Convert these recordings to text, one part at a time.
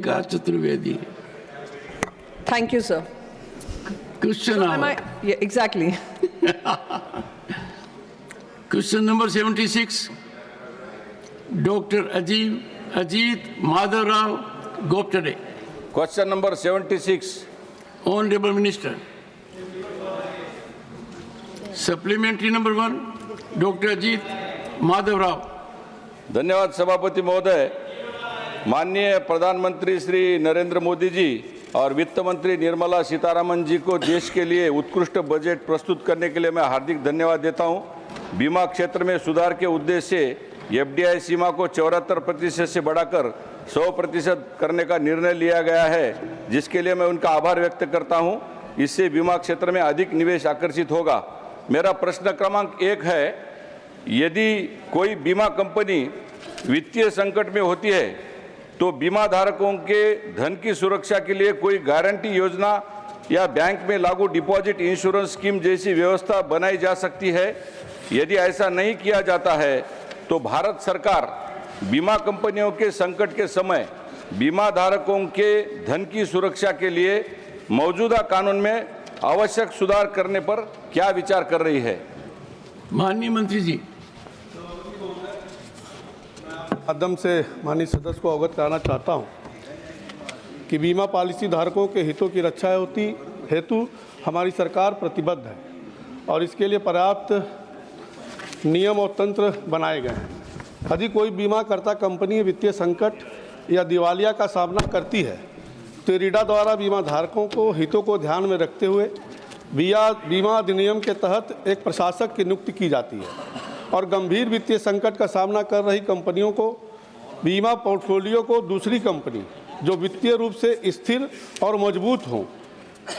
Chaturvedi. Thank you, sir. Question So hour. yeah, exactly. Question number 76. Dr. Ajit Madhav Rao Goptade. Question number 76. Honorable Minister. Supplementary number 1. Dr. Ajit Madhav Rao. धन्यवाद सभापति महोदय। माननीय प्रधानमंत्री श्री नरेंद्र मोदी जी और वित्त मंत्री निर्मला सीतारमण जी को देश के लिए उत्कृष्ट बजट प्रस्तुत करने के लिए मैं हार्दिक धन्यवाद देता हूं। बीमा क्षेत्र में सुधार के उद्देश्य से एफडीआई सीमा को 74% से बढ़ाकर 100% करने का निर्णय लिया गया है, जिसके लिए मैं उनका आभार व्यक्त करता हूं। इससे बीमा क्षेत्र में अधिक निवेश आकर्षित होगा। मेरा प्रश्न क्रमांक 1 है, यदि कोई बीमा कंपनी वित्तीय संकट में होती है तो बीमा धारकों के धन की सुरक्षा के लिए कोई गारंटी योजना या बैंक में लागू डिपॉजिट इंश्योरेंस स्कीम जैसी व्यवस्था बनाई जा सकती है? यदि ऐसा नहीं किया जाता है तो भारत सरकार बीमा कंपनियों के संकट के समय बीमा धारकों के धन की सुरक्षा के लिए मौजूदा कानून में आवश्यक सुधार करने पर क्या विचार कर रही है? माननीय मंत्री जी। माध्यम से माननीय सदस्य को अवगत कराना चाहता हूं कि बीमा पॉलिसी धारकों के हितों की रक्षा हेतु हमारी सरकार प्रतिबद्ध है और इसके लिए पर्याप्त नियम और तंत्र बनाए गए हैं। यदि कोई बीमाकर्ता कंपनी वित्तीय संकट या दिवालिया का सामना करती है तो इरीडा द्वारा बीमा धारकों को हितों को ध्यान में रखते हुए बीमा अधिनियम के तहत एक प्रशासक की नियुक्ति की जाती है और गंभीर वित्तीय संकट का सामना कर रही कंपनियों को बीमा पोर्टफोलियो को दूसरी कंपनी जो वित्तीय रूप से स्थिर और मजबूत हो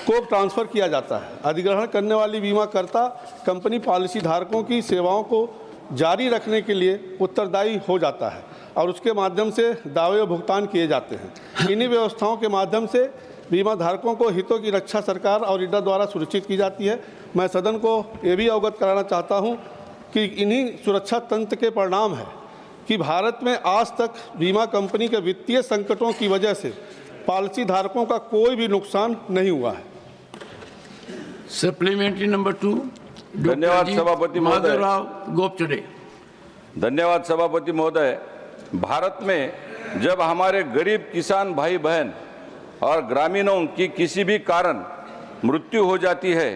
को ट्रांसफ़र किया जाता है। अधिग्रहण करने वाली बीमाकर्ता कंपनी पॉलिसी धारकों की सेवाओं को जारी रखने के लिए उत्तरदायी हो जाता है और उसके माध्यम से दावे और भुगतान किए जाते हैं। इन्हीं व्यवस्थाओं के माध्यम से बीमा धारकों को हितों की रक्षा सरकार और इरीडा द्वारा सुनिश्चित की जाती है। मैं सदन को ये भी अवगत कराना चाहता हूँ कि इन्हीं सुरक्षा तंत्र के परिणाम है कि भारत में आज तक बीमा कंपनी के वित्तीय संकटों की वजह से पॉलिसी धारकों का कोई भी नुकसान नहीं हुआ है। Supplementary number 2। धन्यवाद सभापति महोदय। गोपचडे। धन्यवाद सभापति महोदय। भारत में जब हमारे गरीब किसान भाई बहन और ग्रामीणों की किसी भी कारण मृत्यु हो जाती है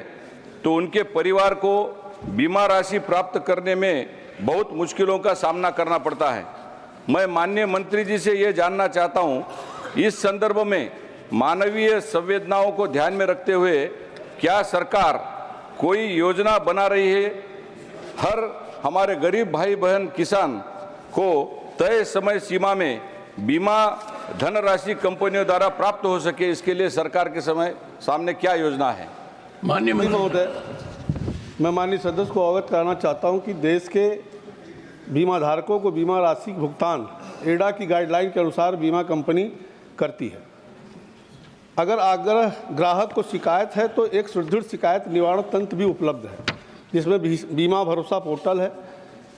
तो उनके परिवार को बीमा राशि प्राप्त करने में बहुत मुश्किलों का सामना करना पड़ता है। मैं माननीय मंत्री जी से ये जानना चाहता हूँ, इस संदर्भ में मानवीय संवेदनाओं को ध्यान में रखते हुए क्या सरकार कोई योजना बना रही है हर हमारे गरीब भाई बहन किसान को तय समय सीमा में बीमा धनराशि कंपनियों द्वारा प्राप्त हो सके? इसके लिए सरकार के सामने क्या योजना है? माननीय महोदय, मैं माननीय सदस्य को अवगत कराना चाहता हूं कि देश के बीमा धारकों को बीमा राशि भुगतान इरीडा की गाइडलाइन के अनुसार बीमा कंपनी करती है। अगर ग्राहक को शिकायत है तो एक सुदृढ़ शिकायत निवारण तंत्र भी उपलब्ध है, जिसमें बीमा भरोसा पोर्टल है,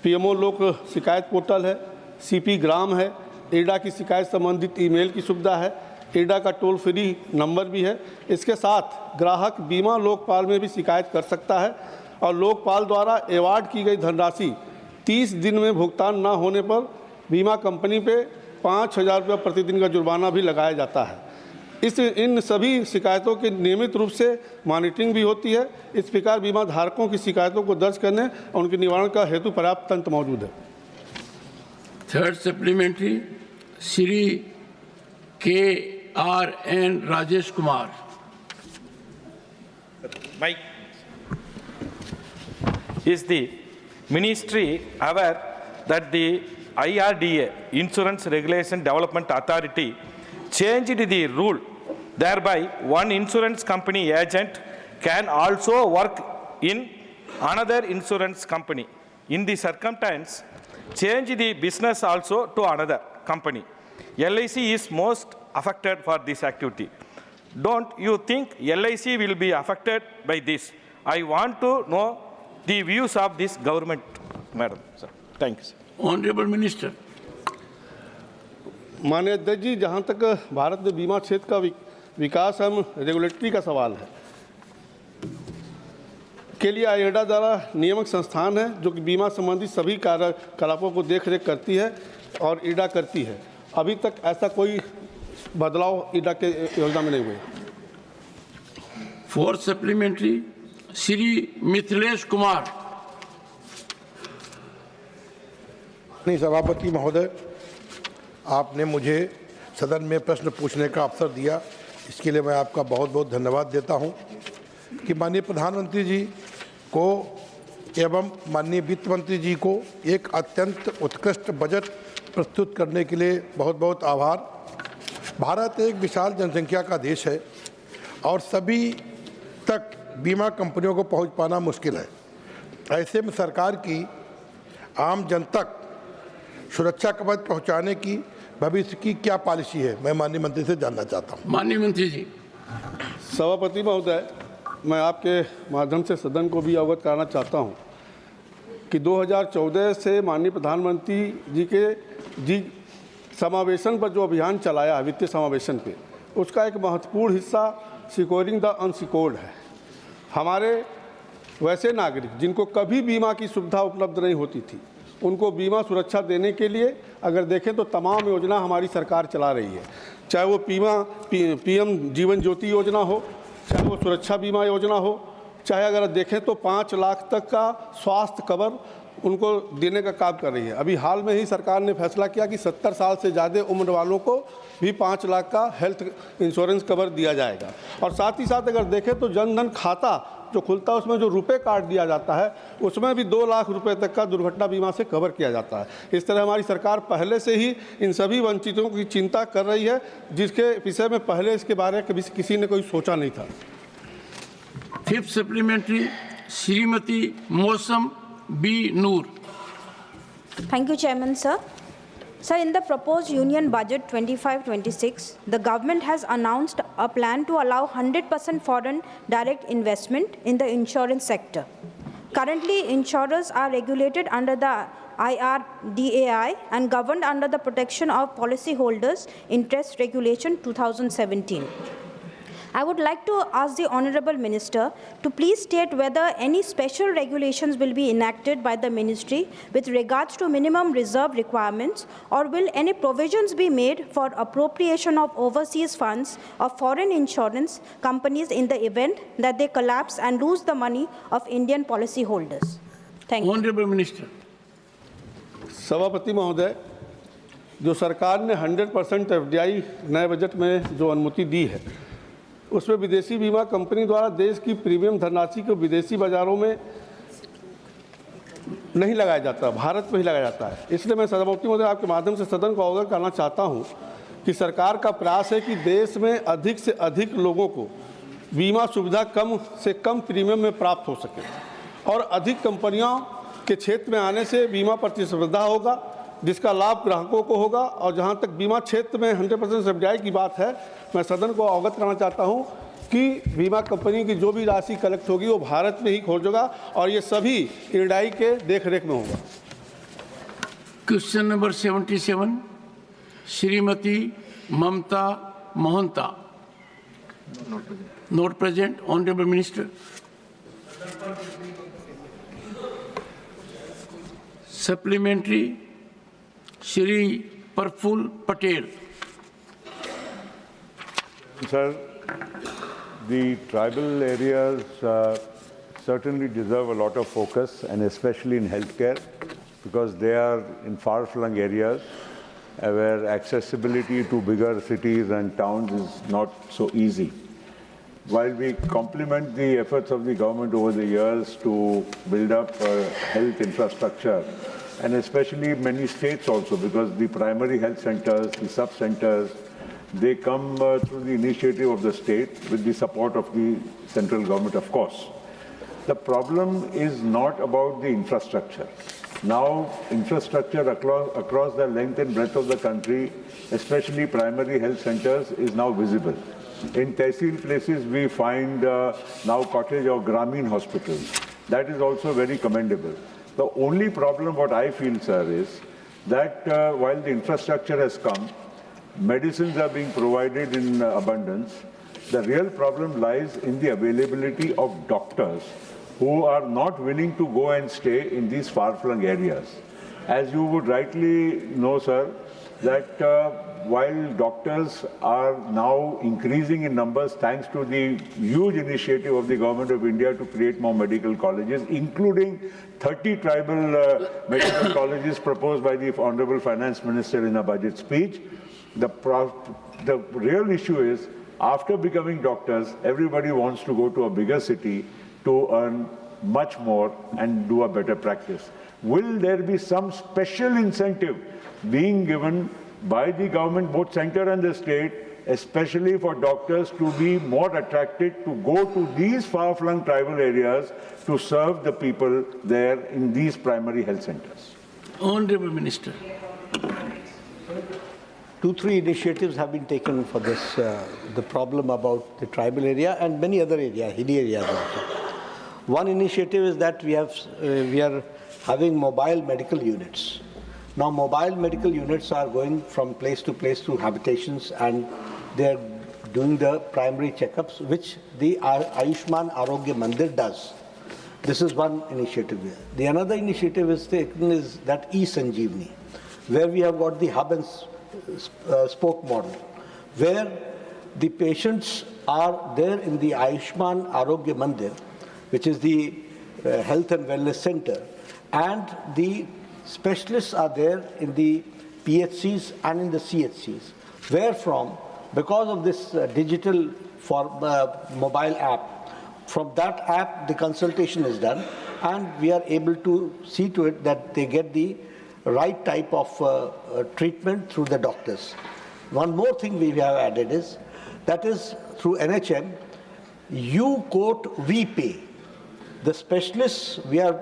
पीएमओ लोक शिकायत पोर्टल है, सीपी ग्राम है, इरीडा की शिकायत संबंधित ईमेल की सुविधा है, इरीडा का टोल फ्री नंबर भी है। इसके साथ ग्राहक बीमा लोकपाल में भी शिकायत कर सकता है और लोकपाल द्वारा अवार्ड की गई धनराशि 30 दिन में भुगतान न होने पर बीमा कंपनी पे 5,000 रुपये प्रतिदिन का जुर्माना भी लगाया जाता है। इन सभी शिकायतों की नियमित रूप से मॉनिटरिंग भी होती है। इस प्रकार बीमा धारकों की शिकायतों को दर्ज करने और उनके निवारण का हेतु पर्याप्त तंत्र मौजूद है। Third supplementary Shri KRN Rajesh Kumar. Mike. Is the ministry aware that the IRDA, Insurance Regulation Development Authority, changed the rule, thereby one insurance company agent can also work in another insurance company? In the circumstance, change the business also to another company. LIC is most affected for this activity. Don't you think LIC will be affected by this? I want to know the views of this government, Madam. Sir. Thank you, sir. Honorable Minister. माननीय अध्यक्ष जी, जहाँ तक भारत में बीमा क्षेत्र का विकास एवं regulatory का सवाल है, के लिए आईएडा द्वारा नियामक संस्थान है जो कि बीमा संबंधी सभी कार्यकलापों को देख रेख करती है और ईडा करती है। अभी तक ऐसा कोई बदलाव ईडा के योजना में नहीं हुए। For supplementary Shri Mithilesh Kumar. नहीं, सभापति महोदय, आपने मुझे सदन में प्रश्न पूछने का अवसर दिया, इसके लिए मैं आपका बहुत बहुत धन्यवाद देता हूं कि माननीय प्रधानमंत्री जी को एवं माननीय वित्त मंत्री जी को एक अत्यंत उत्कृष्ट बजट प्रस्तुत करने के लिए बहुत बहुत आभार। भारत एक विशाल जनसंख्या का देश है और सभी तक बीमा कंपनियों को पहुंच पाना मुश्किल है। ऐसे में सरकार की आम जन तक सुरक्षा कवच पहुंचाने की भविष्य की क्या पॉलिसी है, मैं माननीय मंत्री से जानना चाहता हूं। माननीय मंत्री जी। सभापति महोदय, मैं आपके माध्यम से सदन को भी अवगत कराना चाहता हूं कि 2014 से माननीय प्रधानमंत्री जी समावेशन पर जो अभियान चलाया है, वित्तीय समावेशन पे, उसका एक महत्वपूर्ण हिस्सा सिक्योरिंग द अनसिक्योर्ड है। हमारे वैसे नागरिक जिनको कभी बीमा की सुविधा उपलब्ध नहीं होती थी, उनको बीमा सुरक्षा देने के लिए अगर देखें तो तमाम योजना हमारी सरकार चला रही है, चाहे वो पीएम जीवन ज्योति योजना हो, चाहे वो सुरक्षा बीमा योजना हो, चाहे अगर देखें तो 5 लाख तक का स्वास्थ्य कवर उनको देने का काम कर रही है। अभी हाल में ही सरकार ने फैसला किया कि 70 साल से ज़्यादा उम्र वालों को भी 5 लाख का हेल्थ इंश्योरेंस कवर दिया जाएगा। और साथ ही साथ अगर देखें तो जन धन खाता जो खुलता है उसमें जो रुपए कार्ड दिया जाता है उसमें भी 2 लाख रुपए तक का दुर्घटना बीमा से कवर किया जाता है। इस तरह हमारी सरकार पहले से ही इन सभी वंचितों की चिंता कर रही है, जिसके विषय में पहले इसके बारे में किसी ने कोई सोचा नहीं था। Fifth supplementary Shrimati Mausam B Noor. Thank you, Chairman, sir. Sir, in the proposed Union Budget 25-26, the government has announced a plan to allow 100% foreign direct investment in the insurance sector. Currently, insurers are regulated under the IRDAI and governed under the Protection of Policyholders Interest Regulation 2017. I would like to ask the Honourable Minister to please state whether any special regulations will be enacted by the Ministry with regards to minimum reserve requirements, or will any provisions be made for appropriation of overseas funds of foreign insurance companies in the event that they collapse and lose the money of Indian policyholders? Thank you. Honourable Minister. सभापति महोदय, जो सरकार ने 100% FDI नए budget में जो अनुमति दी है, उसमें विदेशी बीमा कंपनी द्वारा देश की प्रीमियम धनराशि को विदेशी बाजारों में नहीं लगाया जाता, भारत में ही लगाया जाता है। इसलिए मैं सभापति महोदय आपके माध्यम से सदन को अवगत करना चाहता हूं कि सरकार का प्रयास है कि देश में अधिक से अधिक लोगों को बीमा सुविधा कम से कम प्रीमियम में प्राप्त हो सके और अधिक कंपनियों के क्षेत्र में आने से बीमा प्रतिस्पर्धा होगा, जिसका लाभ ग्राहकों को होगा। और जहां तक बीमा क्षेत्र में 100% FDI की बात है, मैं सदन को अवगत कराना चाहता हूं कि बीमा कंपनी की जो भी राशि कलेक्ट होगी वो भारत में ही खोजेगा और ये सभी IRDAI के देखरेख में होगा। Question number 77 Shrimati Mamata Mohanta. Not present. Honourable minister. Supplementary Shri Praful Patel. Sir, the tribal areas certainly deserve a lot of focus, and especially in healthcare, because they are in far-flung areas where accessibility to bigger cities and towns is not so easy. While we compliment the efforts of the government over the years to build up health infrastructure, and especially many states also, because the primary health centers, the sub-centers, they come through the initiative of the state with the support of the central government, of course. The problem is not about the infrastructure. Now, infrastructure across the length and breadth of the country, especially primary health centers, is now visible. In Tehsil places, we find now cottage or Grameen hospitals. That is also very commendable. The only problem, what I feel, sir, is that while the infrastructure has come, medicines are being provided in abundance. The real problem lies in the availability of doctors who are not willing to go and stay in these far-flung areas. As you would rightly know, sir, that while doctors are now increasing in numbers thanks to the huge initiative of the Government of India to create more medical colleges, including 30 tribal medical colleges proposed by the Honorable Finance Minister in a budget speech, the real issue is, after becoming doctors, everybody wants to go to a bigger city to earn much more and do a better practice. Will there be some special incentive being given by the government, both center and the state, especially for doctors to be more attracted to go to these far-flung tribal areas to serve the people there in these primary health centers? Honorable Minister. 2-3 initiatives have been taken for this, the problem about the tribal area and many other areas, hilly areas also. One initiative is that we are having mobile medical units. Now, mobile medical units are going from place to habitations, and they are doing the primary checkups, which the Ayushman Arogya Mandir does. This is one initiative. The another initiative is taken is that E-Sanjeevani, where we have got the hub and spoke model, where the patients are there in the Ayushman Arogya Mandir, which is the health and wellness center, and the specialists are there in the PHCs and in the CHCs, where from, because of this digital mobile app, from that app the consultation is done, and we are able to see to it that they get the right type of treatment through the doctors. One more thing we have added is, that is through NHM, you quote, we pay. The specialists, we are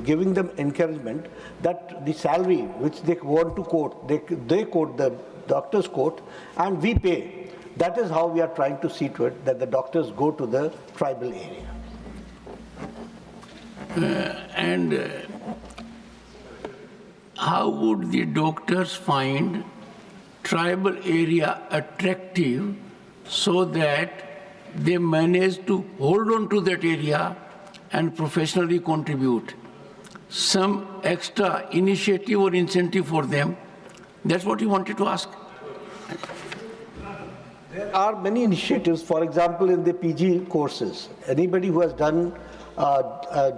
giving them encouragement that the salary which they want to quote, they quote, the doctors quote, and we pay. That is how we are trying to see to it that the doctors go to the tribal area. How would the doctors find tribal area attractive so that they manage to hold on to that area and professionally contribute? Some extra initiative or incentive for them? That's what you wanted to ask. There are many initiatives, for example, in the PG courses. Anybody who has done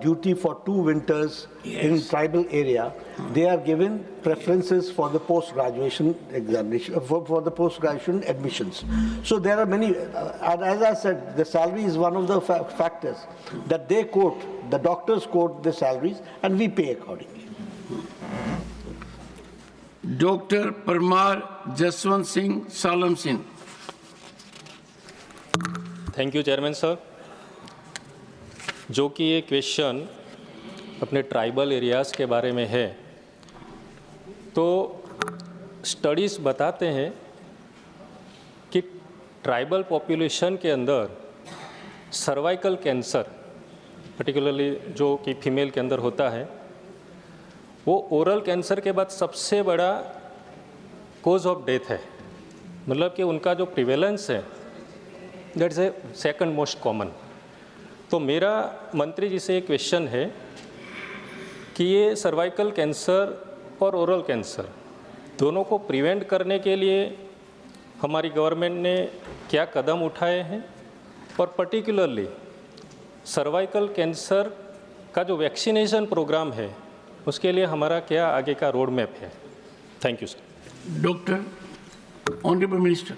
duty for 2 winters in tribal area, they are given preferences for the post-graduation examination, for the post-graduation admissions. So there are many, and as I said, the salary is one of the factors that they quote, the doctors quote the salaries, and we pay accordingly. Dr. Parmar Jaswant Singh Salam Singh. Thank you chairman sir. जो कि ये question अपने tribal areas के बारे में है, तो studies बताते हैं कि ट्राइबल पॉपुलेशन के अंदर सर्वाइकल कैंसर, पर्टिकुलरली जो कि फीमेल के अंदर होता है, वो ओरल कैंसर के बाद सबसे बड़ा कोज ऑफ डेथ है। मतलब कि उनका जो प्रिवेलेंस है, that is a second most common. तो मेरा मंत्री जी से एक क्वेश्चन है कि ये सर्वाइकल कैंसर और ओरल कैंसर दोनों को प्रिवेंट करने के लिए हमारी गवर्नमेंट ने क्या कदम उठाए हैं, और पर्टिकुलरली सर्वाइकल कैंसर का जो वैक्सीनेशन प्रोग्राम है उसके लिए हमारा क्या आगे का रोड मैप है। Thank you sir. Doctor, honourable minister.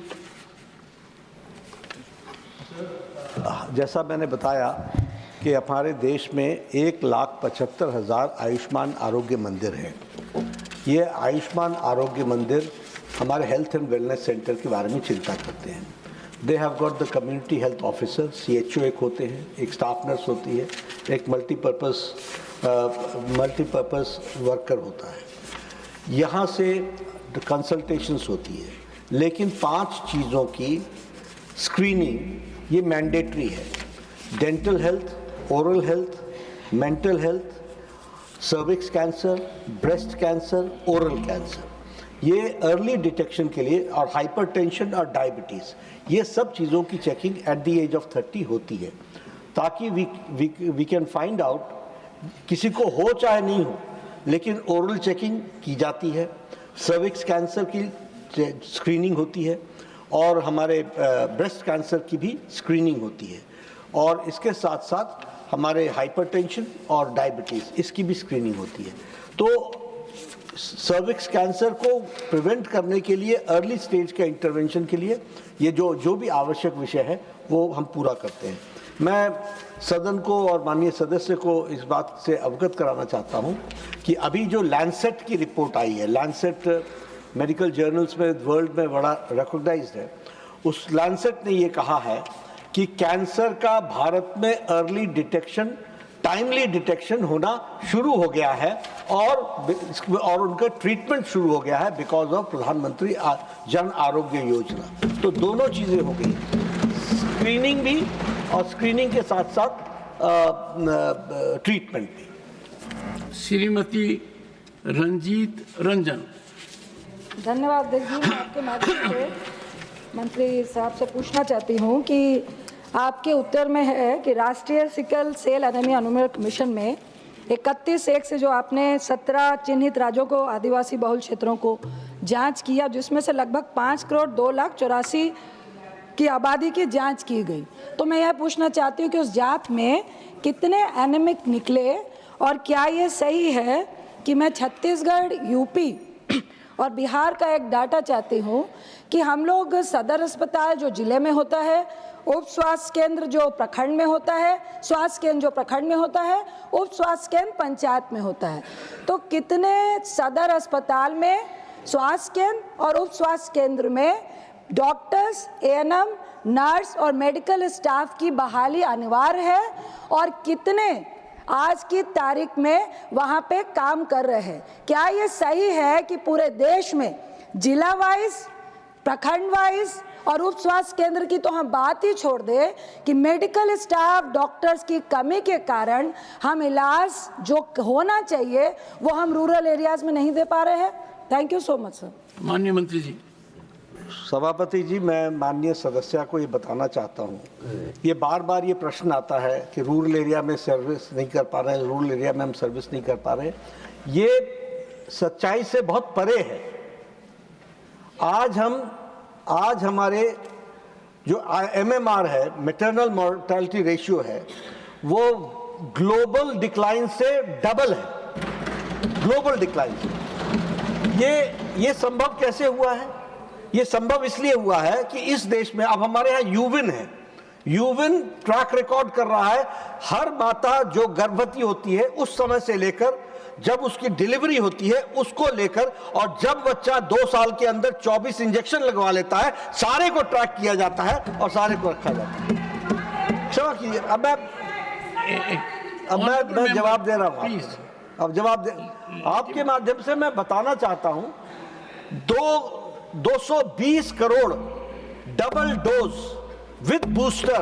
जैसा मैंने बताया कि हमारे देश में 1,75,000 आयुष्मान आरोग्य मंदिर हैं। ये आयुष्मान आरोग्य मंदिर हमारे हेल्थ एंड वेलनेस सेंटर के बारे में चिंता करते हैं। They have got the community health officer, CHO एक होते हैं, एक स्टाफ नर्स होती है, एक मल्टीपर्पज़ वर्कर होता है। यहाँ से कंसल्टेशंस होती है, लेकिन 5 चीज़ों की स्क्रीनिंग ये मैंडेटरी है। Dental health, oral health, mental health, cervix cancer, breast cancer, oral cancer, ये अर्ली डिटेक्शन के लिए, और हाइपरटेंशन और डायबिटीज़, ये सब चीज़ों की checking at the age of 30 होती है, ताकि वी कैन फाइंड आउट, किसी को हो चाहे नहीं हो, लेकिन ओरल चेकिंग की जाती है, सर्विक्स कैंसर की स्क्रीनिंग होती है, और हमारे ब्रेस्ट कैंसर की भी स्क्रीनिंग होती है, और इसके साथ साथ हमारे हाइपरटेंशन और डायबिटीज़, इसकी भी स्क्रीनिंग होती है। तो सर्विक्स कैंसर को प्रिवेंट करने के लिए, अर्ली स्टेज के इंटरवेंशन के लिए ये जो भी आवश्यक विषय है वो हम पूरा करते हैं। मैं सदन को और माननीय सदस्य को इस बात से अवगत कराना चाहता हूं कि अभी जो लैंसेट की रिपोर्ट आई है, लैंसेट मेडिकल जर्नल्स में वर्ल्ड में बड़ा रिकॉग्नाइज्ड है, उस लैंसेट ने ये कहा है कि कैंसर का भारत में अर्ली डिटेक्शन, टाइमली डिटेक्शन होना शुरू हो गया है, और उनका ट्रीटमेंट शुरू हो गया है बिकॉज ऑफ प्रधानमंत्री जन आरोग्य योजना। तो दोनों चीज़ें हो गई, स्क्रीनिंग भी और स्क्रीनिंग के साथ साथ ट्रीटमेंट भी। श्रीमती रंजीत रंजन। धन्यवाद अध्यक्ष जी। मैं आपके माध्यम से मंत्री साहब से पूछना चाहती हूँ कि आपके उत्तर में है कि राष्ट्रीय सिकल सेल एनीमिया उन्मूलन मिशन में 31/1 से जो आपने 17 चिन्हित राज्यों को, आदिवासी बहुल क्षेत्रों को जांच किया, जिसमें से लगभग 5,02,84,00,000 की आबादी की जांच की गई। तो मैं यह पूछना चाहती हूँ कि उस जांच में कितने एनीमिक निकले, और क्या ये सही है कि मैं छत्तीसगढ़, यूपी और बिहार का एक डाटा चाहती हूँ कि हम लोग सदर अस्पताल जो जिले में होता है, उप स्वास्थ्य केंद्र जो प्रखंड में होता है, स्वास्थ्य केंद्र जो प्रखंड में होता है, उप स्वास्थ्य केंद्र पंचायत में होता है, तो कितने सदर अस्पताल में, स्वास्थ्य केंद्र और उप स्वास्थ्य केंद्र में डॉक्टर्स, एएनएम, नर्स और मेडिकल स्टाफ की बहाली अनिवार्य है, और कितने आज की तारीख में वहाँ पे काम कर रहे हैं? क्या ये सही है कि पूरे देश में जिला वाइज, प्रखंड वाइज और उप स्वास्थ्य केंद्र की तो हम बात ही छोड़ दे कि मेडिकल स्टाफ, डॉक्टर्स की कमी के कारण हम इलाज जो होना चाहिए वो हम रूरल एरियाज में नहीं दे पा रहे हैं? Thank you so much sir. माननीय मंत्री जी। सभापति जी, मैं माननीय सदस्य को ये बताना चाहता हूँ, ये बार बार ये प्रश्न आता है कि रूरल एरिया में सर्विस नहीं कर पा रहे हैं, रूरल एरिया में हम सर्विस नहीं कर पा रहे हैं। ये सच्चाई से बहुत परे है। आज हमारे जो MMR है, मैटरनल मोर्टेलिटी रेशियो है, वो ग्लोबल डिक्लाइन से डबल है, ग्लोबल डिक्लाइन से। ये संभव कैसे हुआ है? ये संभव इसलिए हुआ है कि इस देश में अब हमारे यहाँ यूविन है, यूविन ट्रैक रिकॉर्ड कर रहा है हर माता जो गर्भवती होती है उस समय से लेकर जब उसकी डिलीवरी होती है उसको लेकर, और जब बच्चा 2 साल के अंदर 24 इंजेक्शन लगवा लेता है, सारे को ट्रैक किया जाता है और सारे को रखा जाता है। क्षमा कीजिए, अब मैं जवाब दे रहा हूँ। अब जवाब दे, आपके माध्यम से मैं बताना चाहता हूं, 220 crore double dose with booster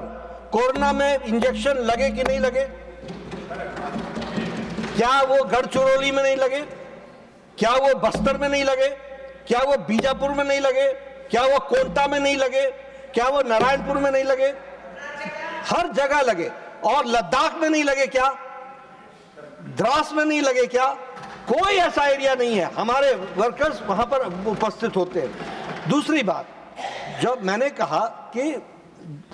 corona में इंजेक्शन लगे कि नहीं लगे? क्या वो गढ़चिरौली में नहीं लगे? क्या वो बस्तर में नहीं लगे? क्या वो बीजापुर में नहीं लगे? क्या वो कोंटा में नहीं लगे? क्या वो नारायणपुर में नहीं लगे? हर जगह लगे। और लद्दाख में नहीं लगे क्या? द्रास में नहीं लगे क्या? कोई ऐसा एरिया नहीं है, हमारे वर्कर्स वहां पर उपस्थित होते हैं। दूसरी बात, जब मैंने कहा कि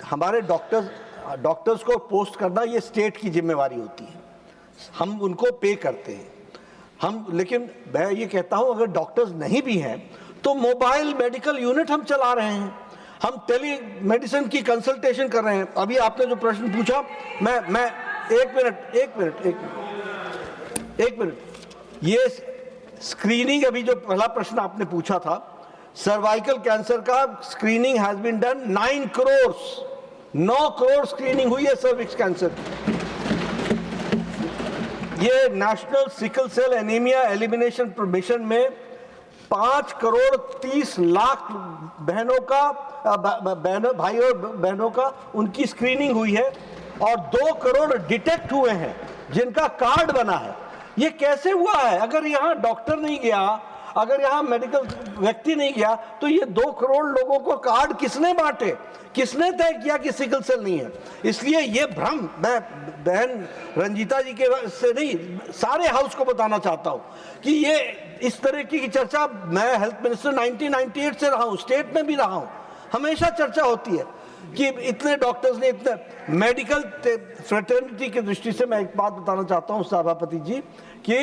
हमारे डॉक्टर्स को पोस्ट करना ये स्टेट की जिम्मेवारी होती है, हम उनको पे करते हैं लेकिन मैं ये कहता हूं अगर डॉक्टर्स नहीं भी हैं तो मोबाइल मेडिकल यूनिट हम चला रहे हैं, हम टेली मेडिसिन की कंसल्टेशन कर रहे हैं। अभी आपने जो प्रश्न पूछा, मैं एक मिनट, ये स्क्रीनिंग, अभी जो पहला प्रश्न आपने पूछा था, सर्वाइकल कैंसर का screening has been done 9 crore screening हुई है सर्विक्स कैंसर। ये national sickle cell anaemia elimination mission में 5,30,00,000 बहनों का, भाई और बहनों का उनकी स्क्रीनिंग हुई है, और 2 करोड़ डिटेक्ट हुए हैं जिनका कार्ड बना है। ये कैसे हुआ है? अगर यहाँ डॉक्टर नहीं गया, अगर यहाँ मेडिकल व्यक्ति नहीं गया तो ये 2 करोड़ लोगों को कार्ड किसने बांटे, किसने तय किया कि सिकल सेल नहीं है? इसलिए ये भ्रम मैं बहन रंजीता जी के से नहीं, सारे हाउस को बताना चाहता हूँ कि ये इस तरह की चर्चा, मैं हेल्थ मिनिस्टर 1998 से रहा हूँ, स्टेट में भी रहा हूँ, हमेशा चर्चा होती है कि इतने डॉक्टर्स ने, इतने मेडिकल फ्रेटर्निटी की दृष्टि से मैं एक बात बताना चाहता हूं सभापति जी कि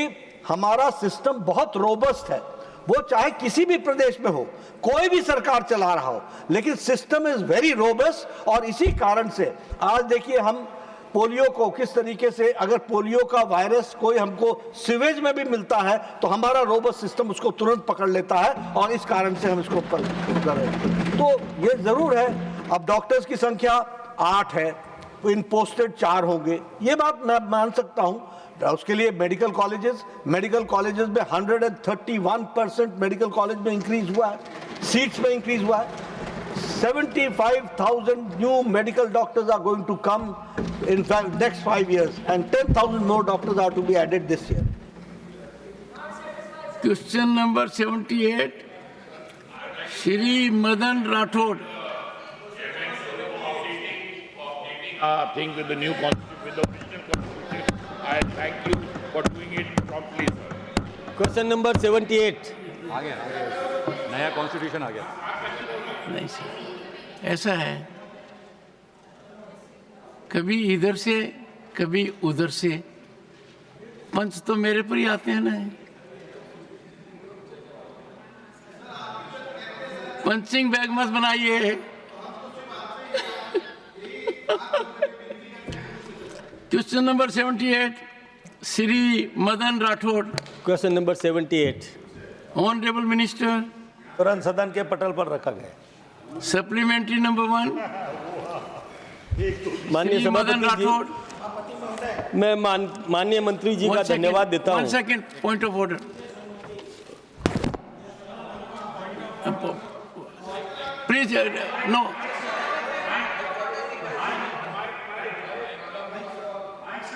हमारा सिस्टम बहुत रोबस्ट है, वो चाहे किसी भी प्रदेश में हो, कोई भी सरकार चला रहा हो, लेकिन सिस्टम इज वेरी रोबस्ट। और इसी कारण से आज देखिए हम पोलियो को किस तरीके से, अगर पोलियो का वायरस कोई हमको सीवेज में भी मिलता है तो हमारा रोबस्ट सिस्टम उसको तुरंत पकड़ लेता है और इस कारण से हम इसको कर रहे हैं। तो ये जरूर है, अब डॉक्टर्स की संख्या 8 है, इन पोस्टेड 4 होंगे, ये बात मैं मान सकता हूं। उसके लिए मेडिकल कॉलेजेस में 131% मेडिकल कॉलेज में इंक्रीज हुआ है, सीट्स में इंक्रीज हुआ है। 75,000 new medical doctors are going to come in next 5 years and 10,000 more doctors are to be added this year. Question number 78, Shri Madan Rathod. I think with the new constitution, with the original constitution, I thank you for doing it promptly, sir. Question number 78. आ गया नया constitution आ गया। नहीं sir, ऐसा है, कभी इधर से कभी उधर से, पंच तो मेरे पर ही आते हैं ना। पंचिंग बैग मत बनाइए। Question number 78, Shri Madan Rathore. Question number 78। Honourable minister, तुरंत सदन के पटल पर रखा गया। Supplementary number 1। माननीय मदन राठौड़, मैं माननीय मंत्री जी का धन्यवाद देता हूं। 1 second, point of order. Please no,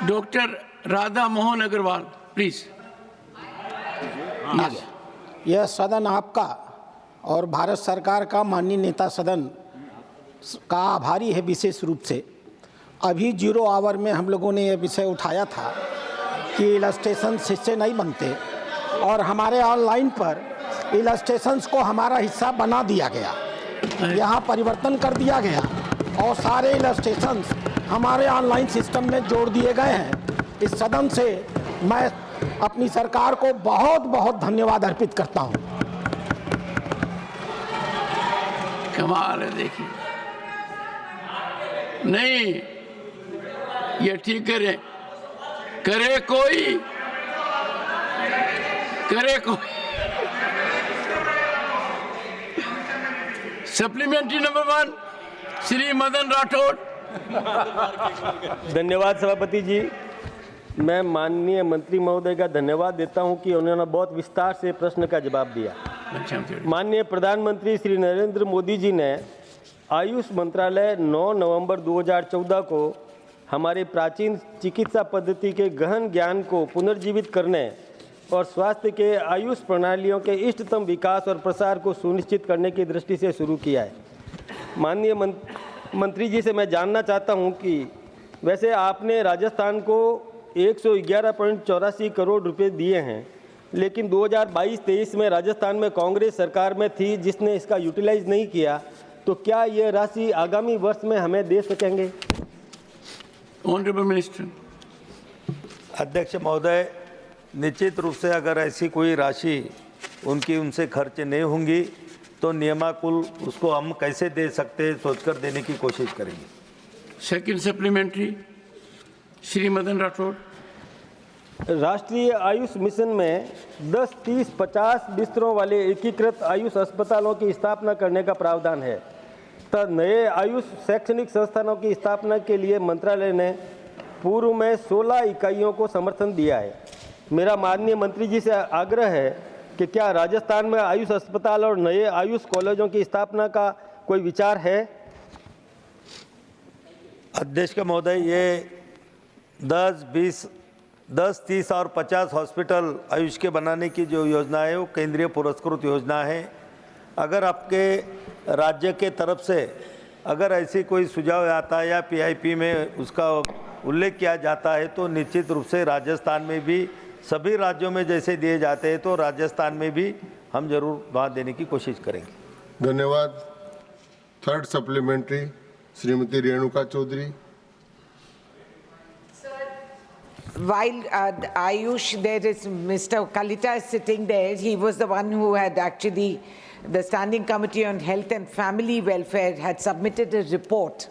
doctor Radha Mohan Agarwal, please. यह सदन आपका और भारत सरकार का माननीय नेता सदन का आभारी है। विशेष रूप से अभी 0 आवर में हम लोगों ने यह विषय उठाया था कि इलस्ट्रेशन हिस्से नहीं बनते और हमारे ऑनलाइन पर इलस्ट्रेशंस को हमारा हिस्सा बना दिया गया, यहाँ परिवर्तन कर दिया गया और सारे इलस्ट्रेशंस हमारे ऑनलाइन सिस्टम में जोड़ दिए गए हैं। इस सदन से मैं अपनी सरकार को बहुत बहुत धन्यवाद अर्पित करता हूँ। कमाल है, देखिए, नहीं ये ठीक करे, करे कोई। Supplementary number 1, Shri Madan Rathore. धन्यवाद सभापति जी। मैं माननीय मंत्री महोदय का धन्यवाद देता हूं कि उन्होंने बहुत विस्तार से प्रश्न का जवाब दिया। माननीय प्रधानमंत्री श्री नरेंद्र मोदी जी ने आयुष मंत्रालय 9 नवंबर 2014 को हमारे प्राचीन चिकित्सा पद्धति के गहन ज्ञान को पुनर्जीवित करने और स्वास्थ्य के आयुष प्रणालियों के इष्टतम विकास और प्रसार को सुनिश्चित करने की दृष्टि से शुरू किया है। माननीय मंत्री जी से मैं जानना चाहता हूं कि वैसे आपने राजस्थान को 111.84 करोड़ रुपए दिए हैं, लेकिन 2022-23 में राजस्थान में कांग्रेस सरकार में थी जिसने इसका यूटिलाइज नहीं किया, तो क्या ये राशि आगामी वर्ष में हमें दे सकेंगे? Honourable minister. अध्यक्ष महोदय, निश्चित रूप से अगर ऐसी कोई राशि उनसे खर्च नहीं होंगी तो नियमाकुल उसको हम कैसे दे सकते हैं, सोचकर देने की कोशिश करेंगे। Second supplementary, Shri Madan Rathore. राष्ट्रीय आयुष मिशन में 10, 30, 50 बिस्तरों वाले एकीकृत आयुष अस्पतालों की स्थापना करने का प्रावधान है। तथा नए आयुष शैक्षणिक संस्थानों की स्थापना के लिए मंत्रालय ने पूर्व में 16 इकाइयों को समर्थन दिया है। मेरा माननीय मंत्री जी से आग्रह है कि क्या राजस्थान में आयुष अस्पताल और नए आयुष कॉलेजों की स्थापना का कोई विचार है? अध्यक्ष महोदय, ये 10, 20 10, 30 और 50 हॉस्पिटल आयुष के बनाने की जो योजना है वो केंद्रीय पुरस्कृत योजना है। अगर आपके राज्य के तरफ से अगर ऐसी कोई सुझाव आता है या पीआईपी में उसका उल्लेख किया जाता है तो निश्चित रूप से राजस्थान में भी सभी राज्यों में जैसे दिए जाते हैं तो राजस्थान में भी हम जरूर वहाँ देने की कोशिश करेंगे। धन्यवाद। Third supplementary Shrimati Renuka Chowdhury. While Ayush, there is Mr. Kalita is sitting there. He was the one who had actually, the Standing Committee on Health and Family Welfare had submitted a report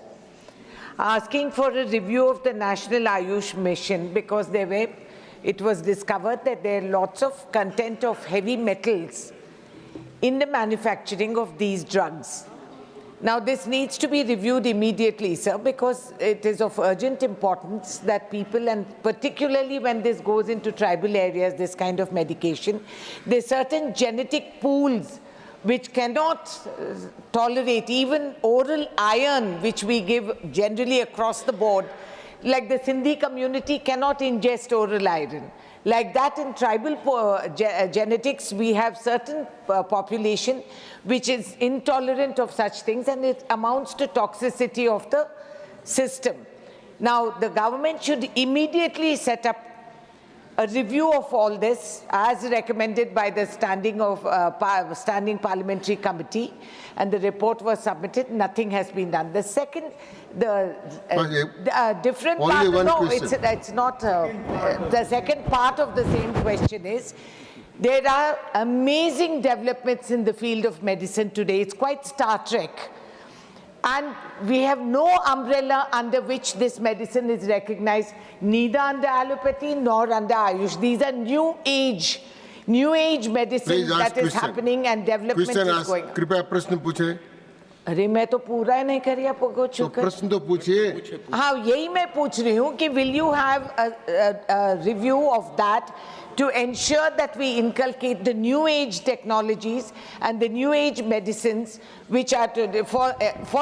asking for a review of the National Ayush Mission because it was discovered that there are lots of content of heavy metals in the manufacturing of these drugs. Now, this needs to be reviewed immediately, sir, because it is of urgent importance that people, and particularly when this goes into tribal areas, this kind of medication, there are certain genetic pools which cannot tolerate even oral iron, which we give generally across the board. Like the Sindhi community cannot ingest oral iron. Like that in tribal genetics, we have certain population which is intolerant of such things, and it amounts to toxicity of the system. Now, the government should immediately set up a review of all this as recommended by the Standing Parliamentary Committee, and the report was submitted. Nothing has been done. The second, different part, no, it's not, the second part of the same question is, there are amazing developments in the field of medicine today. It's quite Star Trek. And we have no umbrella under which this medicine is recognized, neither under allopathy nor under Ayush. These are new age medicine that is happening and development is going on. कृपया प्रश्न पूछे। अरे मैं तो पूरा ही नहीं करिए प्रश्न तो पूछिए। हाँ, यही मैं पूछ रही हूँ कि will you have a review of that to ensure that we inculcate the new age technologies and the new age medicines which are to, for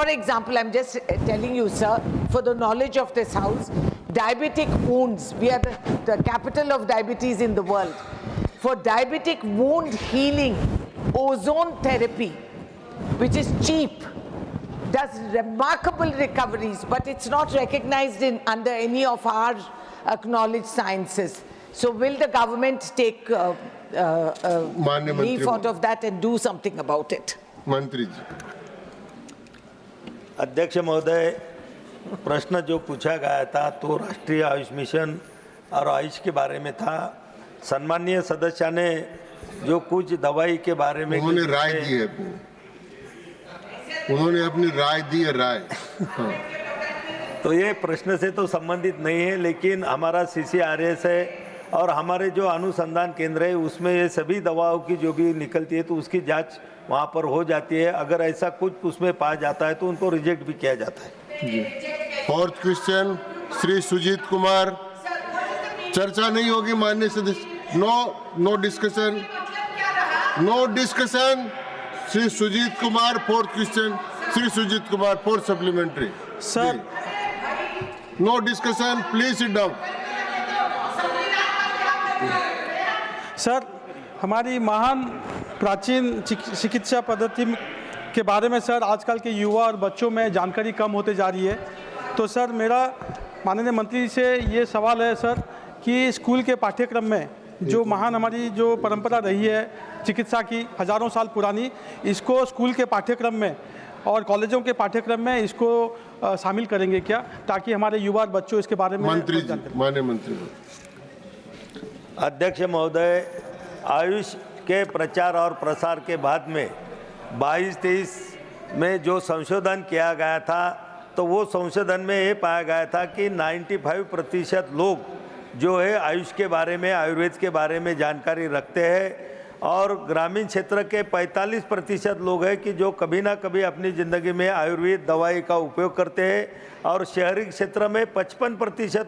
example, I'm just telling you, sir, for the knowledge of this house, diabetic wounds, we are the capital of diabetes in the world. For diabetic wound healing, ozone therapy, which is cheap, does remarkable recoveries, but it's not recognized under any of our acknowledged sciences. So will the government take leave out of that and do something about it? मंत्री जी। अध्यक्ष महोदय, प्रश्न जो पूछा गया था तो राष्ट्रीय आयुष मिशन और आयुष के बारे में था। सम्मानीय सदस्य ने जो कुछ दवाई के बारे में उन्होंने राय दी है, उन्होंने अपनी राय दी है, राय। तो ये प्रश्न से तो संबंधित नहीं है, लेकिन हमारा CCRS है और हमारे जो अनुसंधान केंद्र है उसमें ये सभी दवाओं की जो भी निकलती है तो उसकी जांच वहाँ पर हो जाती है। अगर ऐसा कुछ उसमें पाया जाता है तो उनको रिजेक्ट भी किया जाता है। Fourth question Shri Sujeet Kumar. चर्चा नहीं होगी माननीय सदस्य। No discussion, no discussion. Shri Sujeet Kumar fourth question. Shri Sujeet Kumar fourth supplementary. Sir, no discussion, please sit down. Sir, हमारी महान प्राचीन चिकित्सा पद्धति के बारे में सर आजकल के युवा और बच्चों में जानकारी कम होते जा रही है। तो सर मेरा माननीय मंत्री से ये सवाल है सर कि स्कूल के पाठ्यक्रम में जो महान हमारी जो परंपरा रही है चिकित्सा की हज़ारों साल पुरानी, इसको स्कूल के पाठ्यक्रम में और कॉलेजों के पाठ्यक्रम में इसको शामिल करेंगे क्या, ताकि हमारे युवा और बच्चों इसके बारे में माननीय मंत्री। अध्यक्ष महोदय, आयुष के प्रचार और प्रसार के बाद में 22-23 में जो संशोधन किया गया था तो वो संशोधन में ये पाया गया था कि 95% लोग जो है आयुष के बारे में, आयुर्वेद के बारे में जानकारी रखते हैं और ग्रामीण क्षेत्र के 45% लोग हैं कि जो कभी ना कभी अपनी ज़िंदगी में आयुर्वेद दवाई का उपयोग करते हैं और शहरी क्षेत्र में 55%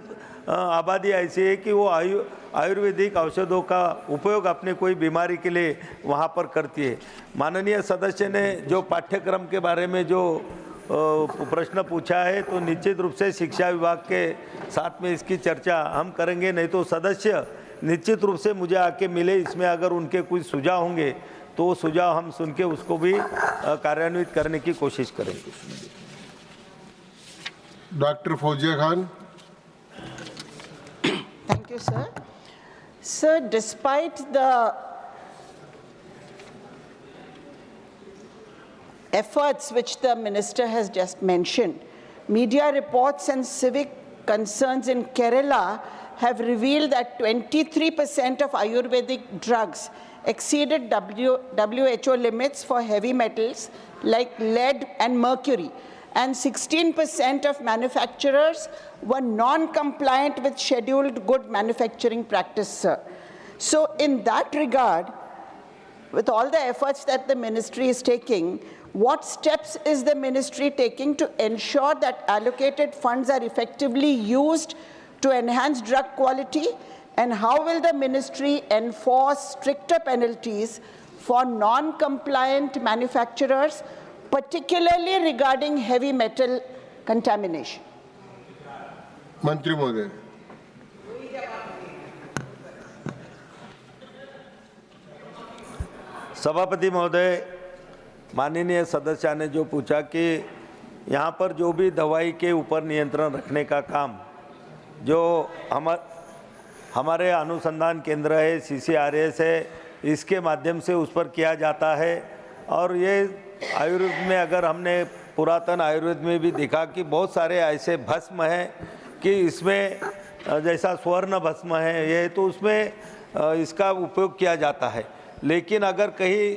आबादी ऐसी है कि वो आयुर्वेदिक औषधों का उपयोग अपने कोई बीमारी के लिए वहाँ पर करती है। माननीय सदस्य ने जो पाठ्यक्रम के बारे में जो प्रश्न पूछा है, तो निश्चित रूप से शिक्षा विभाग के साथ में इसकी चर्चा हम करेंगे। नहीं तो सदस्य निश्चित रूप से मुझे आके मिले, इसमें अगर उनके कुछ सुझाव होंगे तो वो सुझाव हम सुन के उसको भी कार्यान्वित करने की कोशिश करेंगे। Doctor Fauzia Khan. Thank you, sir. Sir, despite the efforts which the minister has just mentioned, media reports and civic concerns in Kerala have revealed that 23% of Ayurvedic drugs exceeded WHO limits for heavy metals like lead and mercury, and 16% of manufacturers were non-compliant with scheduled good manufacturing practice, sir. So in that regard, with all the efforts that the ministry is taking, what steps is the ministry taking to ensure that allocated funds are effectively used to enhance drug quality, and how will the ministry enforce stricter penalties for non-compliant manufacturers, particularly regarding heavy metal contamination? मंत्री महोदय। सभापति महोदय, माननीय सदस्य ने जो पूछा कि यहाँ पर जो भी दवाई के ऊपर नियंत्रण रखने का काम जो हमारे अनुसंधान केंद्र है, CCRS है, इसके माध्यम से उस पर किया जाता है। और ये आयुर्वेद में अगर हमने पुरातन आयुर्वेद में भी देखा कि बहुत सारे ऐसे भस्म हैं कि इसमें जैसा स्वर्ण भस्म है ये, तो उसमें इसका उपयोग किया जाता है। लेकिन अगर कहीं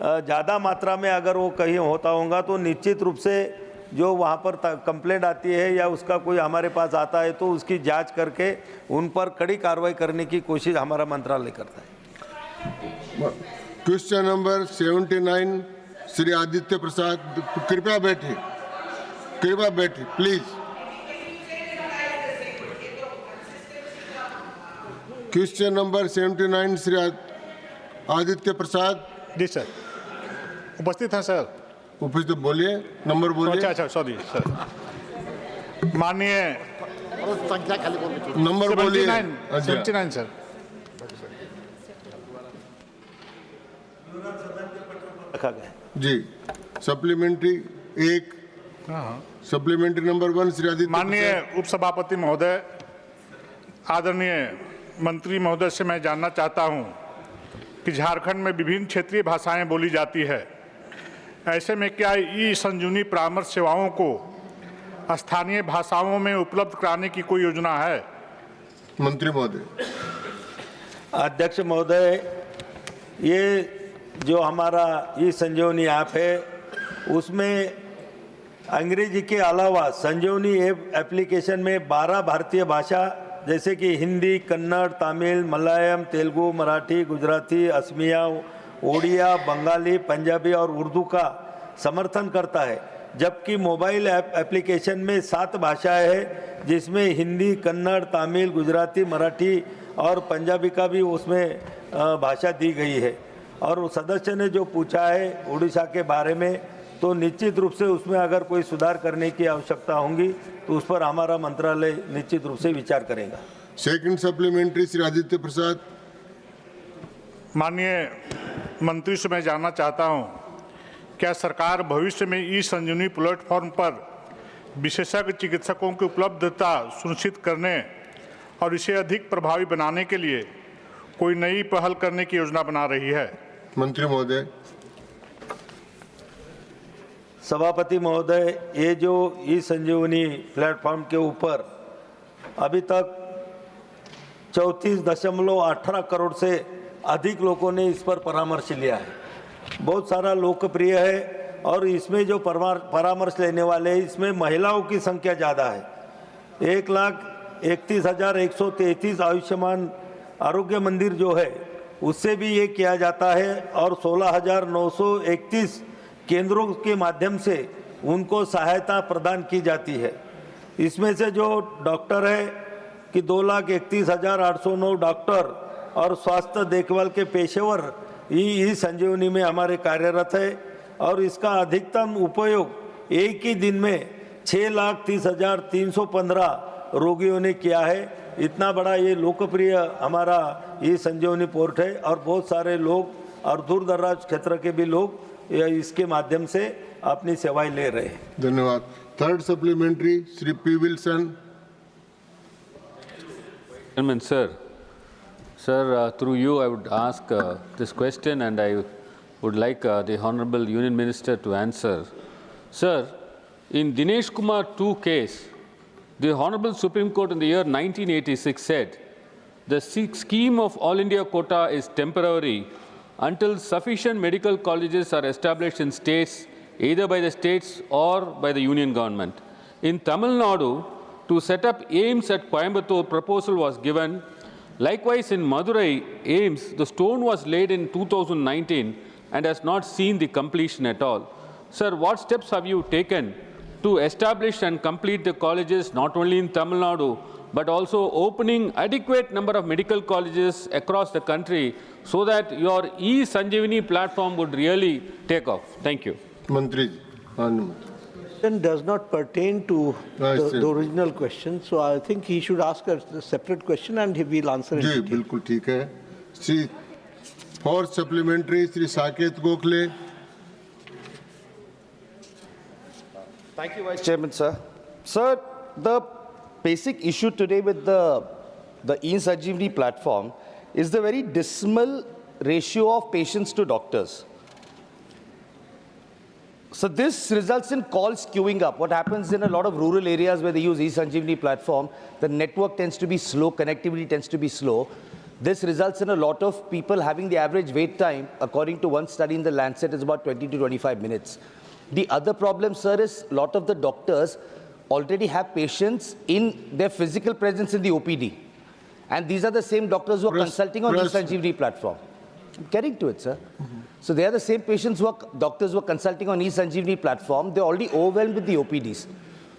ज़्यादा मात्रा में अगर वो कहीं होता होगा तो निश्चित रूप से जो वहाँ पर कंप्लेंट आती है या उसका कोई हमारे पास आता है तो उसकी जांच करके उन पर कड़ी कार्रवाई करने की कोशिश हमारा मंत्रालय करता है। क्वेश्चन नंबर 79 श्री आदित्य प्रसाद, कृपया बैठिए, कृपया बैठिए please. Question number 79 Shri Aditya Prasad. जी सर, उपस्थित हैं सर। उपस्थित बोलिए, नंबर बोलिए। अच्छा सॉरी सर। माननीय नंबर बोलिए। 79 सर। रखा गया जी। Supplementary 1, supplementary number 1 Shri Aditya. माननीय उपसभापति महोदय, आदरणीय मंत्री महोदय से मैं जानना चाहता हूं कि झारखंड में विभिन्न क्षेत्रीय भाषाएं बोली जाती है। ऐसे में क्या ई-संजीवनी परामर्श सेवाओं को स्थानीय भाषाओं में उपलब्ध कराने की कोई योजना है? मंत्री महोदय। अध्यक्ष महोदय, ये जो हमारा ई-संजीवनी ऐप है उसमें अंग्रेजी के अलावा संजीवनी एप्लीकेशन में 12 भारतीय भाषा जैसे कि हिंदी, कन्नड़, तमिल, मलयालम, तेलुगु, मराठी, गुजराती, असमिया, ओडिया, बंगाली, पंजाबी और उर्दू का समर्थन करता है। जबकि मोबाइल एप्लीकेशन में 7 भाषाएं हैं जिसमें हिंदी, कन्नड़, तमिल, गुजराती, मराठी और पंजाबी का भी उसमें भाषा दी गई है। और सदस्य ने जो पूछा है उड़ीसा के बारे में, तो निश्चित रूप से उसमें अगर कोई सुधार करने की आवश्यकता होगी तो उस पर हमारा मंत्रालय निश्चित रूप से विचार करेगा। सेकंड सप्लीमेंट्री श्री आदित्य प्रसाद। माननीय मंत्री से मैं जानना चाहता हूं, क्या सरकार भविष्य में ई-संजीवनी प्लेटफॉर्म पर विशेषज्ञ चिकित्सकों की उपलब्धता सुनिश्चित करने और इसे अधिक प्रभावी बनाने के लिए कोई नई पहल करने की योजना बना रही है? मंत्री महोदय। सभापति महोदय, ये जो ई-संजीवनी प्लेटफॉर्म के ऊपर अभी तक 34.18 करोड़ से अधिक लोगों ने इस पर परामर्श लिया है। बहुत सारा लोकप्रिय है और इसमें जो परामर्श लेने वाले हैं इसमें महिलाओं की संख्या ज़्यादा है। 1,31,133 आयुष्मान आरोग्य मंदिर जो है उससे भी ये किया जाता है और 16,931 केंद्रों के माध्यम से उनको सहायता प्रदान की जाती है। इसमें से जो डॉक्टर है कि 2,31,809 डॉक्टर और स्वास्थ्य देखभाल के पेशेवर ई संजीवनी में हमारे कार्यरत है और इसका अधिकतम उपयोग एक ही दिन में 6,30,315 रोगियों ने किया है। इतना बड़ा ये लोकप्रिय हमारा ये संजीवनी पोर्ट है और बहुत सारे लोग और दूर दराज क्षेत्र के भी लोग इसके माध्यम से अपनी सेवाएं ले रहे हैं। धन्यवाद। Third supplementary Shri P Wilson. Sir, through you, I would ask this question, and I would like the Honorable Union Minister to answer. Sir, in Dinesh Kumar 2 case, the Honorable Supreme Court in the year 1986 said, the scheme of All India quota is temporary until sufficient medical colleges are established in states, either by the states or by the union government. In Tamil Nadu, to set up AIIMS at Coimbatore, proposal was given. Likewise, in Madurai, AIIMS, the stone was laid in 2019 and has not seen the completion at all. Sir, what steps have you taken to establish and complete the colleges not only in Tamil Nadu, but also opening adequate number of medical colleges across the country so that your e-Sanjeevani platform would really take off? Thank you. Mantri. Does not pertain to the original question, so I think he should ask a separate question and he will answer it. जी बिल्कुल ठीक है। Shri fourth supplementary Shri Saket Gokhale. Thank you, Vice Chairman, sir. Sir, the basic issue today with the e-Sanjeevani platform is the very dismal ratio of patients to doctors. So this results in calls queuing up. What happens in a lot of rural areas where they use e-Sanjeevani platform, the network tends to be slow, connectivity tends to be slow. This results in a lot of people having the average wait time, according to one study in the Lancet, is about 20 to 25 minutes. The other problem, sir, is a lot of the doctors already have patients in their physical presence in the OPD. And these are the same doctors who are consulting on e-Sanjeevani platform. I'm getting to it, sir. So they are the same patients who are doctors who are consulting on e-Sanjeevani platform. They're already overwhelmed with the OPDs.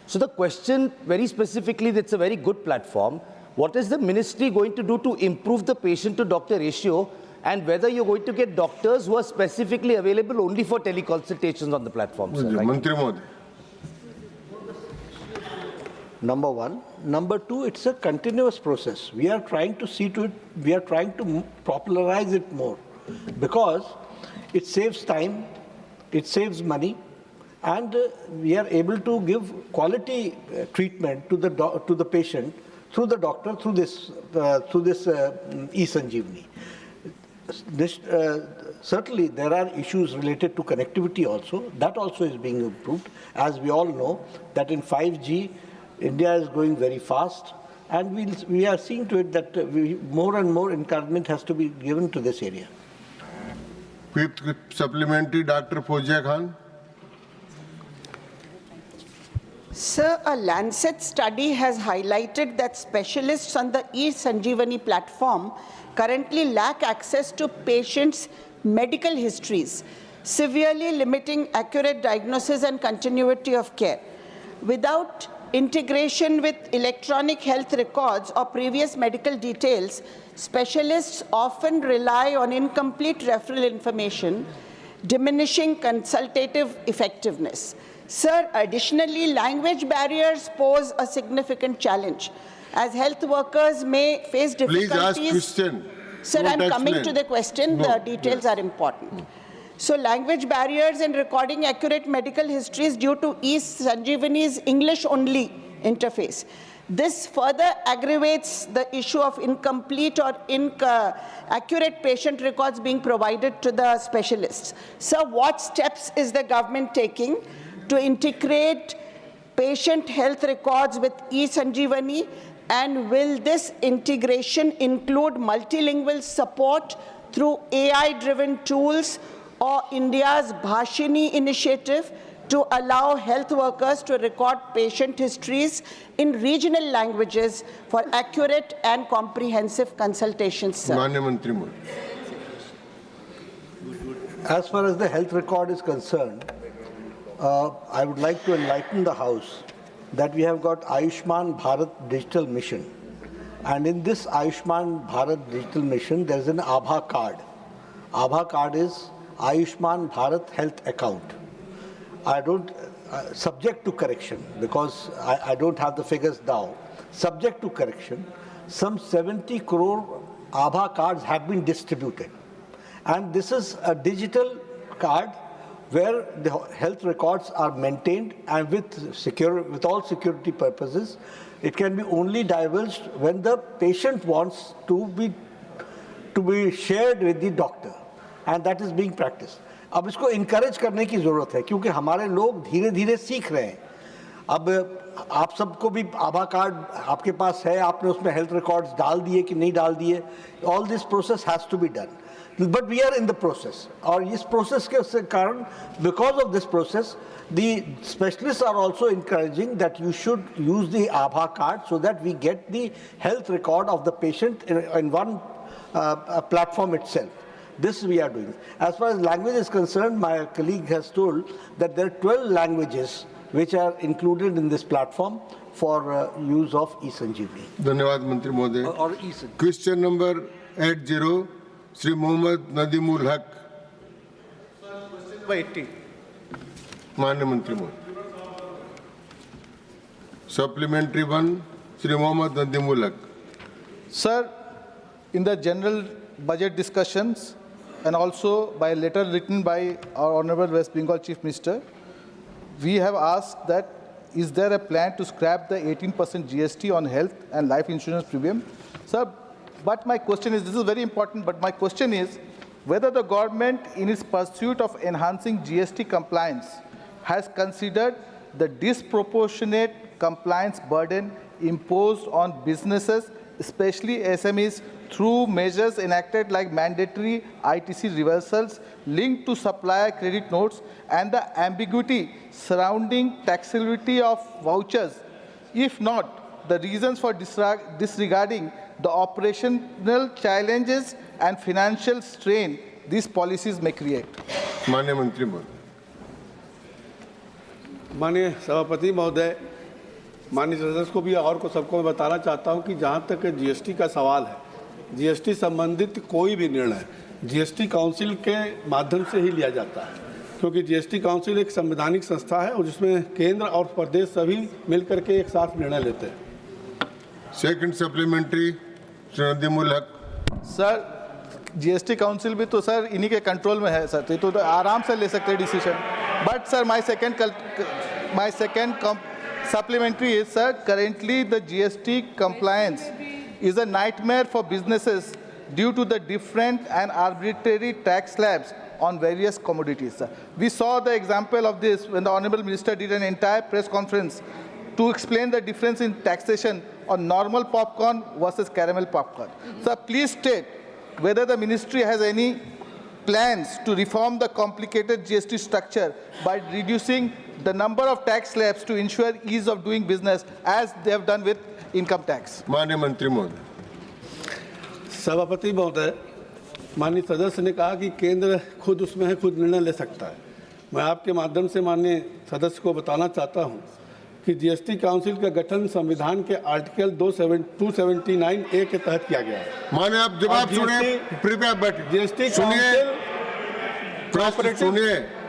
So the question very specifically, that's a very good platform. What is the ministry going to do to improve the patient to doctor ratio, and whether you're going to get doctors who are specifically available only for teleconsultations on the platform, sir? Mantri Modi. Number one. Number two, it's a continuous process. We are trying to see to it, we are trying to popularize it more, because it saves time, it saves money, and we are able to give quality treatment to the patient through the doctor through this e-Sanjeevani. Certainly, there are issues related to connectivity also. That also is being improved. As we all know, that in 5G, India is going very fast, and we are seeing to it that more and more encouragement has to be given to this area. Fifth supplementary, Dr. Fozia Khan. Sir, a Lancet study has highlighted that specialists on the e-Sanjeevani platform currently lack access to patients' medical histories, severely limiting accurate diagnosis and continuity of care. Without integration with electronic health records or previous medical details, specialists often rely on incomplete referral information, diminishing consultative effectiveness. Sir, additionally, language barriers pose a significant challenge, as health workers may face difficulties. Please ask question. Sir, I'm coming to the question. No. The details are important. So language barriers in recording accurate medical histories due to e-Sanjeevani's English-only interface. This further aggravates the issue of incomplete or accurate patient records being provided to the specialists. So what steps is the government taking to integrate patient health records with e-Sanjeevani, and will this integration include multilingual support through AI-driven tools or India's Bhashini initiative to allow health workers to record patient histories in regional languages for accurate and comprehensive consultations, sir? As far as the health record is concerned, I would like to enlighten the House that we have got Ayushman Bharat Digital Mission. And in this Ayushman Bharat Digital Mission, there is an Aabha card. Aabha card is Ayushman Bharat Health Account. subject to correction, because I don't have the figures now, subject to correction, some 70 crore Aadhaar cards have been distributed. And this is a digital card where the health records are maintained, and with all security purposes. It can be only divulged when the patient wants to be shared with the doctor, and that is being practiced. अब इसको encourage करने की ज़रूरत है, क्योंकि हमारे लोग धीरे-धीरे सीख रहे हैं. अब आप सबको भी आधार कार्ड आपके पास है, आपने उसमें हेल्थ रिकॉर्ड्स डाल दिए कि नहीं डाल दिए. All this process has to be done. But we are in the process. और इस process के कारण, because of this process, the specialists are also encouraging that you should use the Aadhaar card so that we get the health record of the patient in one platform itself. This we are doing. As far as language is concerned, my colleague has told that there are 12 languages which are included in this platform for use of e-Sanjeevani. धन्यवाद मंत्री महोदय. Question number 80, Sri Mohammad Nadimul Haq. Question 80. माननीय मंत्री महोदय. Supplementary 1, Sri Mohammad Nadimul Haq. Sir, in the general budget discussions and also by a letter written by our Honorable West Bengal Chief Minister, we have asked that is there a plan to scrap the 18% GST on health and life insurance premium? Sir, but my question is, this is very important, but my question is whether the government in its pursuit of enhancing GST compliance has considered the disproportionate compliance burden imposed on businesses, especially SMEs, through measures enacted like mandatory ITC reversals linked to supplier credit notes and the ambiguity surrounding taxability of vouchers. If not, the reasons for disregarding the operational challenges and financial strain these policies may create. माननीय मंत्री महोदय. माननीय सभापति महोदय, माननीय सदस्य को भी और को सबको मैं बताना चाहता हूं कि जहां तक जीएसटी का सवाल है, जीएसटी संबंधित कोई भी निर्णय जीएसटी काउंसिल के माध्यम से ही लिया जाता है, क्योंकि जीएसटी काउंसिल एक संवैधानिक संस्था है और जिसमें केंद्र और प्रदेश सभी मिलकर के एक साथ निर्णय लेते हैं. सेकंड सप्लीमेंट्री श्री नदीमुल हक. सर, जीएसटी काउंसिल भी तो सर इन्हीं के कंट्रोल में है सर, तो आराम से ले सकते हैं decision. But sir my second supplementary is, sir, currently the GST compliance is a nightmare for businesses due to the different and arbitrary tax slabs on various commodities. Sir. We saw the example of this when the Honorable Minister did an entire press conference to explain the difference in taxation on normal popcorn versus caramel popcorn. Sir, please state whether the ministry has any plans to reform the complicated GST structure by reducing the number of tax slabs to ensure ease of doing business as they have done with income tax. माननीय मंत्री महोदय. सभापति महोदय, माननीय सदस्य ने कहा कि केंद्र खुद उसमें है, खुद निर्णय ले सकता है. मैं आपके माध्यम से माननीय सदस्य को बताना चाहता हूं कि जीएसटी काउंसिल का गठन संविधान के आर्टिकल 279A के तहत किया गया है. माने आप जवाब सुनिए, कृपया बैठिए. जीएसटी काउंसिल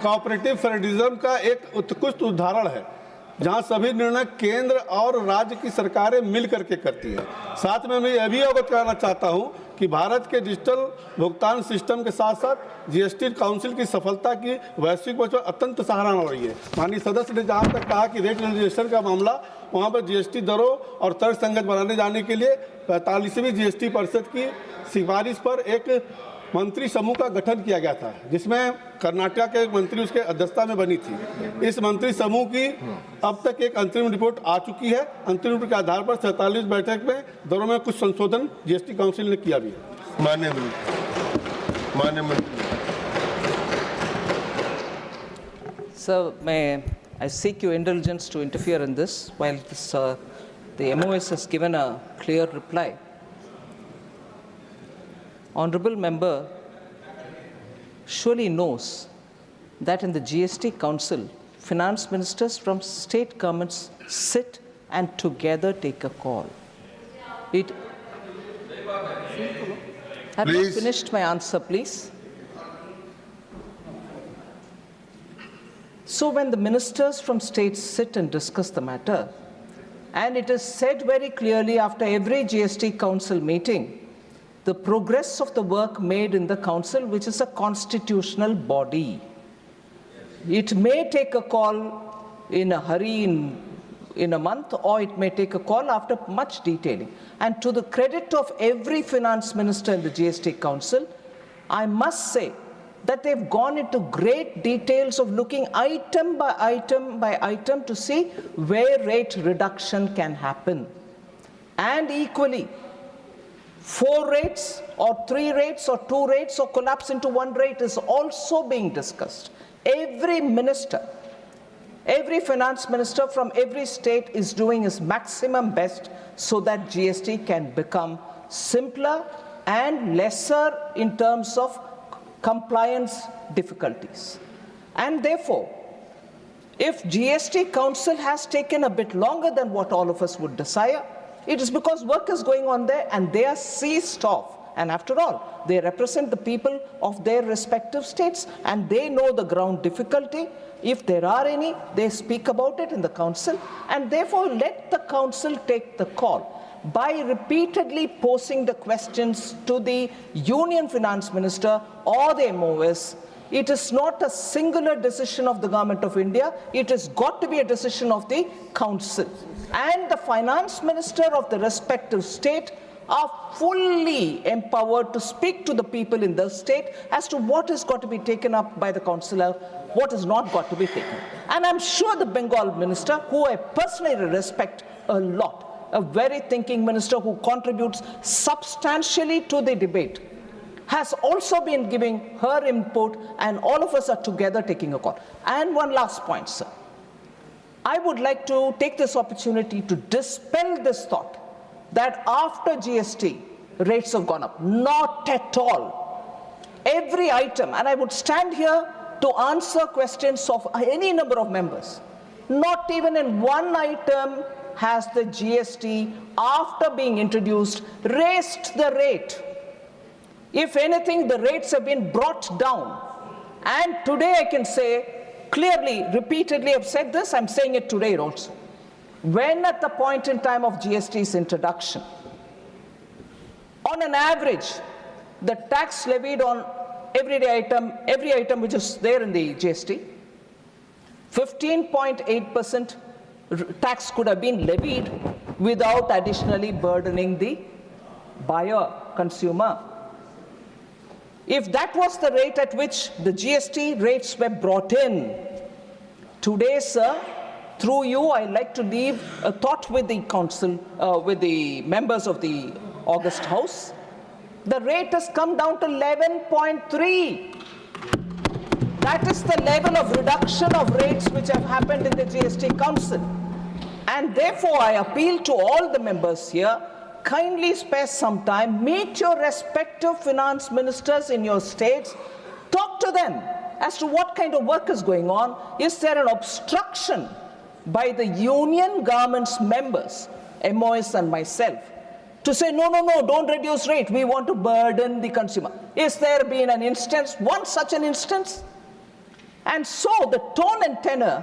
कोऑपरेटिव फेडरलिज्म का एक उत्कृष्ट उदाहरण है, जहां सभी निर्णय केंद्र और राज्य की सरकारें मिल करके करती है. साथ में मैं यह भी अवगत कराना चाहता हूं कि भारत के डिजिटल भुगतान सिस्टम के साथ साथ जीएसटी काउंसिल की सफलता की वैश्विक मंच पर अत्यंत सराहना हो रही है. माननीय सदस्य ने जहां तक कहा कि रेट रजिस्ट्रेशन का मामला, वहां पर जीएसटी दरों और तर्कसंगत बनाने जाने के लिए 45वीं जीएसटी परिषद की सिफारिश पर एक मंत्री समूह का गठन किया गया था, जिसमें कर्नाटक के मंत्री उसके अध्यक्षता में बनी थी. इस मंत्री समूह की अब तक एक अंतरिम रिपोर्ट आ चुकी है. अंतरिम रिपोर्ट के आधार पर 47 बैठक में दरों में कुछ संशोधन जीएसटी काउंसिल ने किया भी है. माननीय मंत्री. Sir, may I seek your indulgence to interfere in this while this, the MOS has given a clear reply. Honorable member surely knows that in the GST Council, finance ministers from state governments sit and together take a call. I've not finished my answer, please. So when the ministers from states sit and discuss the matter, and it is said very clearly after every GST Council meeting, the progress of the work made in the Council, which is a constitutional body. It may take a call in a hurry in a month, or it may take a call after much detailing. And to the credit of every finance minister in the GST Council, I must say that they've gone into great details of looking item by item to see where rate reduction can happen. And equally, 4 rates or 3 rates or 2 rates or collapse into 1 rate is also being discussed. Every minister, every finance minister from every state is doing his maximum best so that GST can become simpler and lesser in terms of compliance difficulties. And therefore, if GST Council has taken a bit longer than what all of us would desire, it is because work is going on there and they are seized off. And after all, they represent the people of their respective states and they know the ground difficulty. If there are any, they speak about it in the Council, and therefore let the Council take the call. By repeatedly posing the questions to the Union Finance Minister or the MOS, it is not a singular decision of the Government of India, it has got to be a decision of the Council. And the Finance Minister of the respective state are fully empowered to speak to the people in the state as to what has got to be taken up by the Council, what has not got to be taken. And I'm sure the Bengal Minister, who I personally respect a lot, a very thinking minister who contributes substantially to the debate, has also been giving her input, and all of us are together taking a call. And one last point, sir. I would like to take this opportunity to dispel this thought that after GST, rates have gone up. Not at all. Every item, and I would stand here to answer questions of any number of members, not even in one item has the GST, after being introduced, raised the rate. If anything, the rates have been brought down. And today I can say, clearly, repeatedly I've said this, I'm saying it today also. When at the point in time of GST's introduction, on an average, the tax levied on every item which is there in the GST, 15.8% tax could have been levied without additionally burdening the buyer, consumer. If that was the rate at which the GST rates were brought in, today, sir, through you, I'd like to leave a thought with the Council, with the members of the August House. The rate has come down to 11.3. That is the level of reduction of rates which have happened in the GST Council. And therefore, I appeal to all the members here, kindly spare some time, meet your respective finance ministers in your states, talk to them as to what kind of work is going on. Is there an obstruction by the union government's members, MOS and myself, to say, no, don't reduce rate, we want to burden the consumer? Is there been an instance, one such an instance? And so the tone and tenor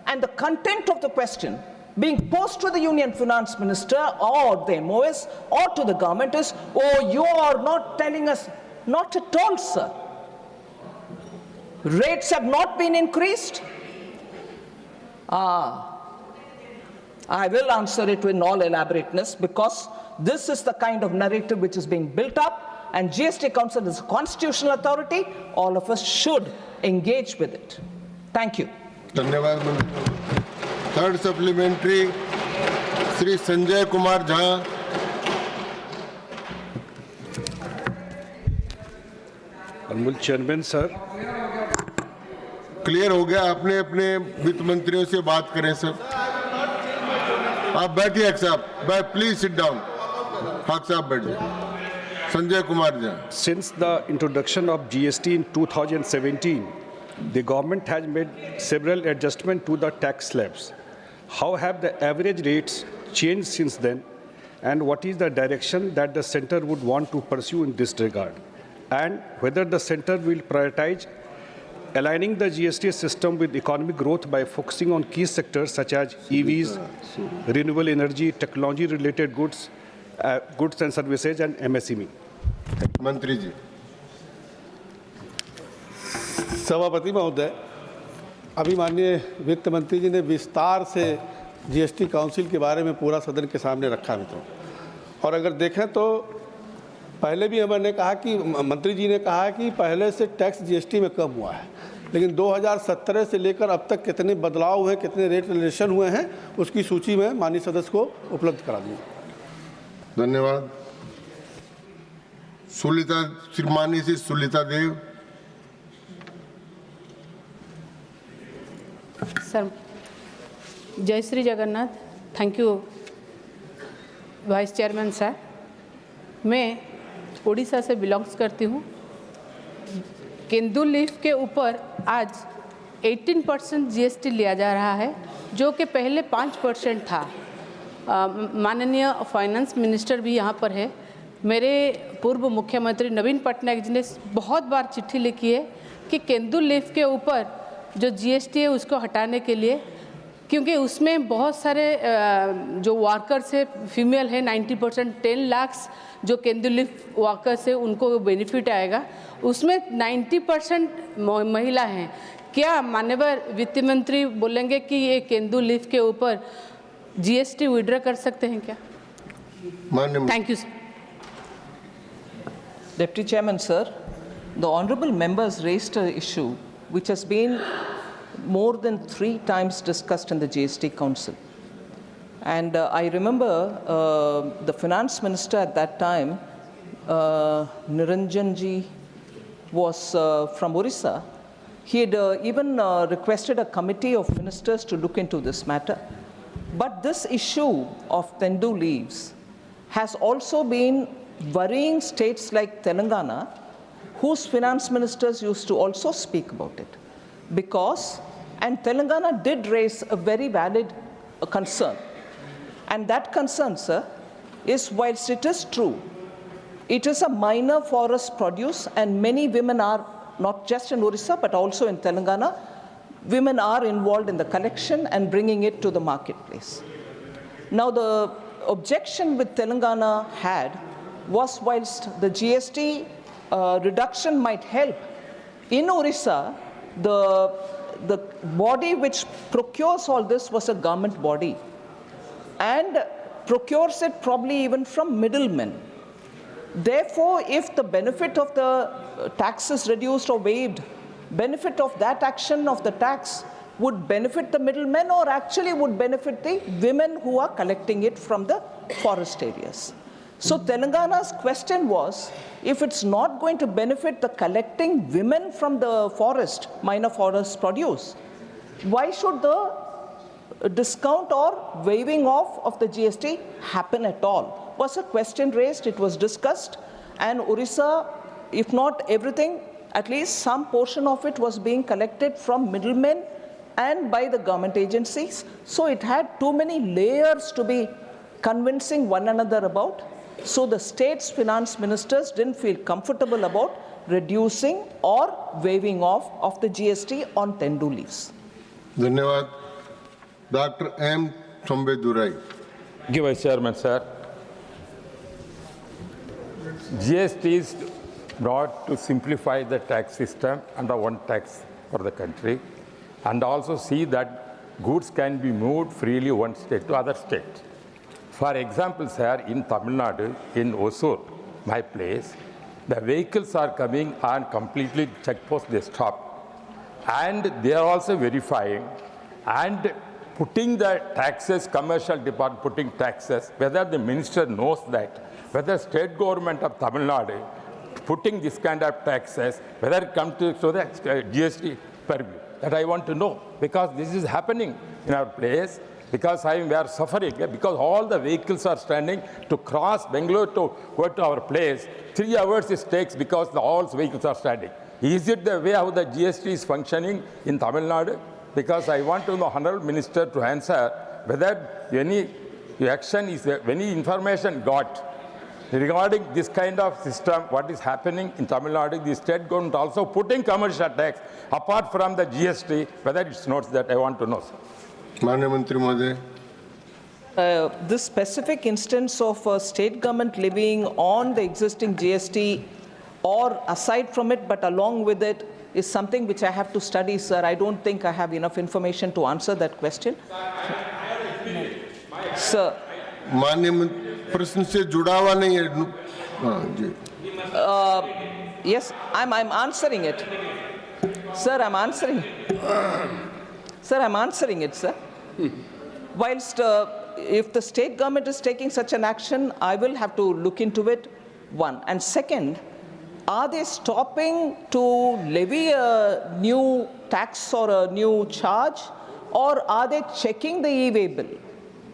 and the content of the question being posed to the Union Finance Minister or the MOS or to the government is, oh, you are not telling us. Not at all, sir. Rates have not been increased. I will answer it in all elaborateness, because this is the kind of narrative which is being built up, and GST Council is a constitutional authority. All of us should engage with it. Thank you. Third supplementary, Sri Sanjay Kumar Jha. Honorable Chairman, sir. Clear हो गया, आपने अपने वित्त मंत्रियों से बात करें sir. आप बैठिए साहब, प्लीज सिट डाउन। हाक साहब बैठिए। Sanjay Kumar Jha. Since the introduction of GST in 2017, the government has made several adjustments to the tax slabs. How have the average rates changed since then, and what is the direction that the center would want to pursue in this regard? And whether the center will prioritize aligning the GST system with economic growth by focusing on key sectors such as EVs, renewable energy, technology-related goods and services, and MSME. मंत्री जी। सभापति महोदय, अभी माननीय वित्त मंत्री जी ने विस्तार से जीएसटी काउंसिल के बारे में पूरा सदन के सामने रखा मित्रों। और अगर देखें तो पहले भी मैंने कहा कि मंत्री जी ने कहा कि पहले से टैक्स जीएसटी में कम हुआ है, लेकिन 2017 से लेकर अब तक कितने बदलाव हुए, कितने रेट रिलेशन हुए हैं, उसकी सूची में माननीय सदस्य को उपलब्ध करा दूँगा। धन्यवाद। माननीय श्री सुलिता देव। सर, जय Shri Jagannath. Thank you vice chairman sir. मैं उड़ीसा से बिलोंग्स करती हूँ। केंदू लीफ के ऊपर आज 18% जीएसटी लिया जा रहा है, जो कि पहले 5% था। माननीय फाइनेंस मिनिस्टर भी यहाँ पर है। मेरे पूर्व मुख्यमंत्री नवीन पटनायक जी ने बहुत बार चिट्ठी लिखी है कि केंदू लीफ के ऊपर जो जीएसटी है उसको हटाने के लिए, क्योंकि उसमें बहुत सारे जो वर्कर्स है फीमेल है 90%, 10 लाख जो केंदू लीफ वर्कर्स है उनको बेनिफिट आएगा, उसमें 90% महिला हैं। क्या माननीय वित्त मंत्री बोलेंगे कि ये केंदू लीफ के ऊपर जीएसटी विड्रॉ कर सकते हैं क्या? Thank you sir. Deputy Chairman, sir, the honourable members raised an issue which has been more than 3 times discussed in the GST Council. And I remember the finance minister at that time, Niranjanji, was from Orissa. He had even requested a committee of ministers to look into this matter. But this issue of Tendu leaves has also been worrying states like Telangana, whose finance ministers used to also speak about it. Because, and Telangana did raise a very valid concern. And that concern, sir, is whilst it is true, it is a minor forest produce, and many women are, not just in Orissa, but also in Telangana, women are involved in the collection and bringing it to the marketplace. Now, the objection which Telangana had was whilst the GST reduction might help, in Orissa, the body which procures all this was a government body and procures it probably even from middlemen. Therefore, if the benefit of the tax is reduced or waived, benefit of that action of the tax would benefit the middlemen or actually would benefit the women who are collecting it from the forest areas. So Telangana's question was, if it's not going to benefit the collecting women from the forest, minor forest produce, why should the discount or waiving off of the GST happen at all? Was a question raised, it was discussed, and Orissa, if not everything, at least some portion of it was being collected from middlemen and by the government agencies. So it had too many layers to be convincing one another about. So the state's finance ministers didn't feel comfortable about reducing or waiving off of the GST on Tendu leaves. धन्यवाद। Dr. M. Sambedurai. Thank you, Vice Chairman, sir. GST is brought to simplify the tax system under one tax for the country, and also see that goods can be moved freely one state to other state. For example, sir, in Tamil Nadu, in Osur, my place, the vehicles are coming and completely checkpost they stop. And they are also verifying and putting the taxes, commercial department putting taxes, whether the minister knows that, whether state government of Tamil Nadu putting this kind of taxes, whether it comes to the GST purview. That I want to know, because this is happening in our place. Because we are suffering, because all the vehicles are standing to cross Bangalore to go to our place. 3 hours it takes because all vehicles are standing. Is it the way how the GST is functioning in Tamil Nadu? Because I want to know, Honorable Minister, to answer whether any action is, any information got regarding this kind of system, what is happening in Tamil Nadu, the state government also putting commercial tax apart from the GST, whether it's not that I want to know, sir. माननीय मंत्री महोदय. This specific instance of state government levying on the existing GST or aside from it but along with it is something which I have to study, sir. I don't think I have enough information to answer that question. Sir. माननीय प्रश्न से जुड़ा हुआ नहीं है. जी. Yes, I'm answering it. Sir, I'm answering. Sir, I'm answering it, sir. Whilst if the state government is taking such an action, I will have to look into it, one. And second, are they stopping to levy a new tax or a new charge, or are they checking the e-way bill?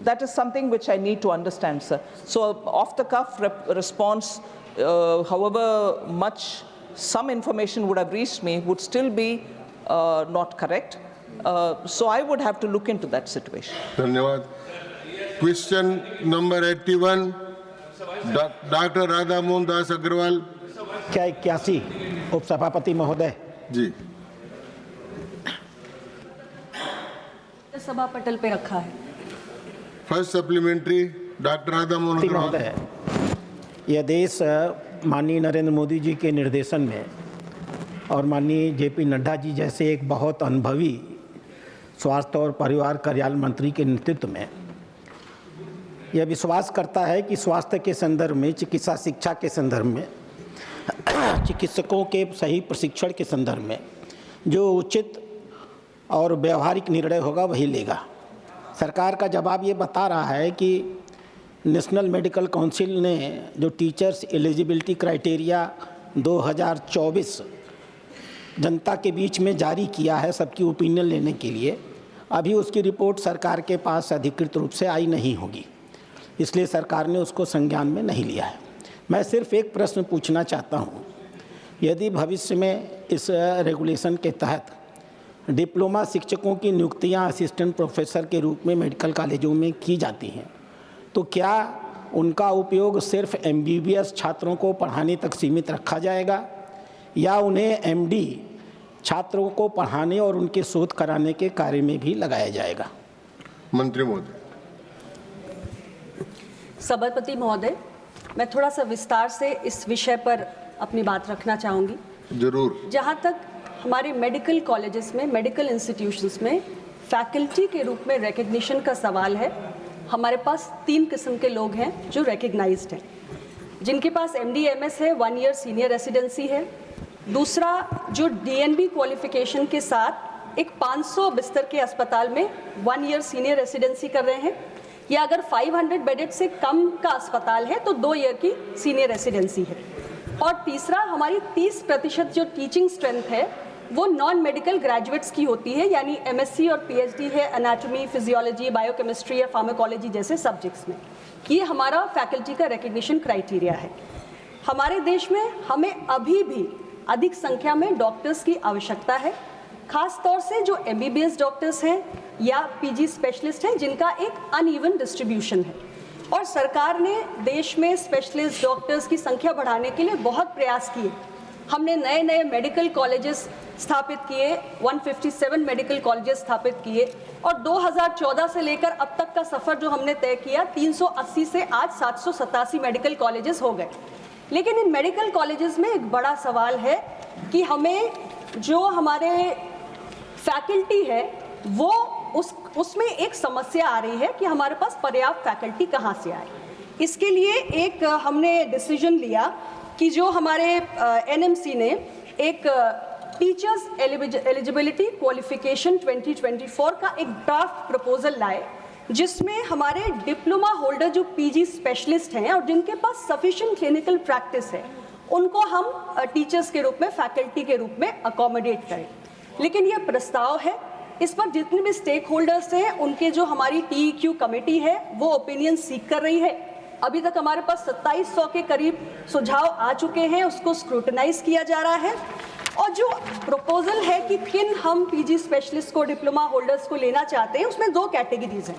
That is something which I need to understand, sir. So off the cuff response, however much some information would have reached me, would still be not correct. So I would have to look into that situation. धन्यवाद. Question number 81, Dr. Radha Mohan Das Agrawal. क्या 81 उपसभापति महोदय जी. सभा पटल पे रखा है. First supplementary doctor Radha Mohan महोदय. यह देश माननीय नरेंद्र मोदी जी के निर्देशन में और माननीय जेपी नड्डा जी जैसे एक बहुत अनुभवी स्वास्थ्य और परिवार कल्याण मंत्री के नेतृत्व में यह विश्वास करता है कि स्वास्थ्य के संदर्भ में, चिकित्सा शिक्षा के संदर्भ में, चिकित्सकों के सही प्रशिक्षण के संदर्भ में जो उचित और व्यवहारिक निर्णय होगा वही लेगा. सरकार का जवाब ये बता रहा है कि नेशनल मेडिकल काउंसिल ने जो टीचर्स एलिजिबिलिटी क्राइटेरिया 2024 जनता के बीच में जारी किया है सबकी ओपिनियन लेने के लिए, अभी उसकी रिपोर्ट सरकार के पास अधिकृत रूप से आई नहीं होगी, इसलिए सरकार ने उसको संज्ञान में नहीं लिया है. मैं सिर्फ एक प्रश्न पूछना चाहता हूँ, यदि भविष्य में इस रेगुलेशन के तहत डिप्लोमा शिक्षकों की नियुक्तियां असिस्टेंट प्रोफेसर के रूप में मेडिकल कॉलेजों में की जाती हैं, तो क्या उनका उपयोग सिर्फ MBBS छात्रों को पढ़ाने तक सीमित रखा जाएगा या उन्हें MD छात्रों को पढ़ाने और उनके शोध कराने के कार्य में भी लगाया जाएगा? मंत्री महोदय. सभापति महोदय, मैं थोड़ा सा विस्तार से इस विषय पर अपनी बात रखना चाहूँगी. जरूर. जहाँ तक हमारे मेडिकल कॉलेजेस में, मेडिकल इंस्टीट्यूशंस में फैकल्टी के रूप में रिकग्निशन का सवाल है, हमारे पास 3 किस्म के लोग हैं जो रिकग्नाइज्ड हैं. जिनके पास MD MS है, 1 ईयर सीनियर रेसिडेंसी है. दूसरा जो DNB क्वालिफिकेशन के साथ एक 500 बिस्तर के अस्पताल में 1 ईयर सीनियर रेसिडेंसी कर रहे हैं, या अगर 500 बेडेड से कम का अस्पताल है तो 2 ईयर की सीनियर रेसिडेंसी है. और तीसरा हमारी 30% जो टीचिंग स्ट्रेंथ है वो नॉन मेडिकल ग्रेजुएट्स की होती है, यानी MSc और PhD है एनाटॉमी, फिजियोलॉजी, बायोकेमिस्ट्री या फार्माकोलॉजी जैसे सब्जेक्ट्स में. ये हमारा फैकल्टी का रिकग्निशन क्राइटेरिया है. हमारे देश में हमें अभी भी अधिक संख्या में डॉक्टर्स की आवश्यकता है, खास तौर से जो MBBS डॉक्टर्स हैं या PG स्पेशलिस्ट हैं जिनका एक अनइवन डिस्ट्रीब्यूशन है. और सरकार ने देश में स्पेशलिस्ट डॉक्टर्स की संख्या बढ़ाने के लिए बहुत प्रयास किए. हमने नए नए मेडिकल कॉलेजेस स्थापित किए, 157 मेडिकल कॉलेजेस स्थापित किए, और 2014 से लेकर अब तक का सफ़र जो हमने तय किया 380 से आज 787 मेडिकल कॉलेजेस हो गए. लेकिन इन मेडिकल कॉलेजेस में एक बड़ा सवाल है कि हमें जो हमारे फैकल्टी है वो उसमें एक समस्या आ रही है कि हमारे पास पर्याप्त फैकल्टी कहाँ से आए. इसके लिए एक हमने डिसीजन लिया कि जो हमारे NMC ने एक टीचर्स एलिजिबिलिटी क्वालिफिकेशन 2024 का एक ड्राफ्ट प्रपोजल लाए, जिसमें हमारे डिप्लोमा होल्डर जो PG स्पेशलिस्ट हैं और जिनके पास सफिशिएंट क्लिनिकल प्रैक्टिस है उनको हम टीचर्स के रूप में, फैकल्टी के रूप में अकोमोडेट करें. लेकिन यह प्रस्ताव है, इस पर जितने भी स्टेक होल्डर्स हैं उनके जो हमारी TEQ कमेटी है वो ओपिनियन सीख कर रही है. अभी तक हमारे पास 2700 के करीब सुझाव आ चुके हैं, उसको स्क्रूटनाइज किया जा रहा है. और जो प्रपोजल है कि किन हम PG स्पेशलिस्ट को, डिप्लोमा होल्डर्स को लेना चाहते हैं, उसमें 2 कैटेगरीज हैं.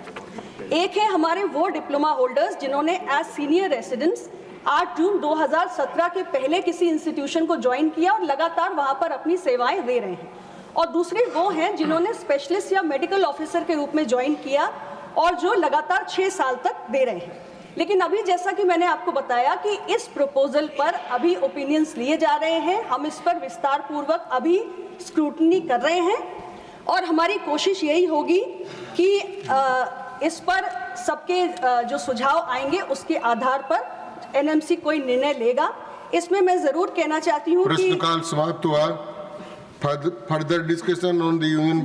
एक है हमारे वो डिप्लोमा होल्डर्स जिन्होंने एज सीनियर रेसिडेंट्स 8 जून 2017 के पहले किसी इंस्टीट्यूशन को ज्वाइन किया और लगातार वहां पर अपनी सेवाएं दे रहे हैं, और दूसरे वो हैं जिन्होंने स्पेशलिस्ट या मेडिकल ऑफिसर के रूप में ज्वाइन किया और जो लगातार 6 साल तक दे रहे हैं। लेकिन अभी जैसा कि मैंने आपको बताया कि इस प्रपोजल पर अभी ओपिनियंस लिए जा रहे हैं, हम इस पर विस्तार पूर्वक अभी स्क्रूटनी कर रहे हैं और हमारी कोशिश यही होगी कि इस पर सबके जो सुझाव आएंगे उसके आधार पर एनएमसी कोई निर्णय लेगा। इसमें मैं जरूर कहना चाहती हूँ कि प्रश्नकाल समाप्त हुआ। Further discussion on the union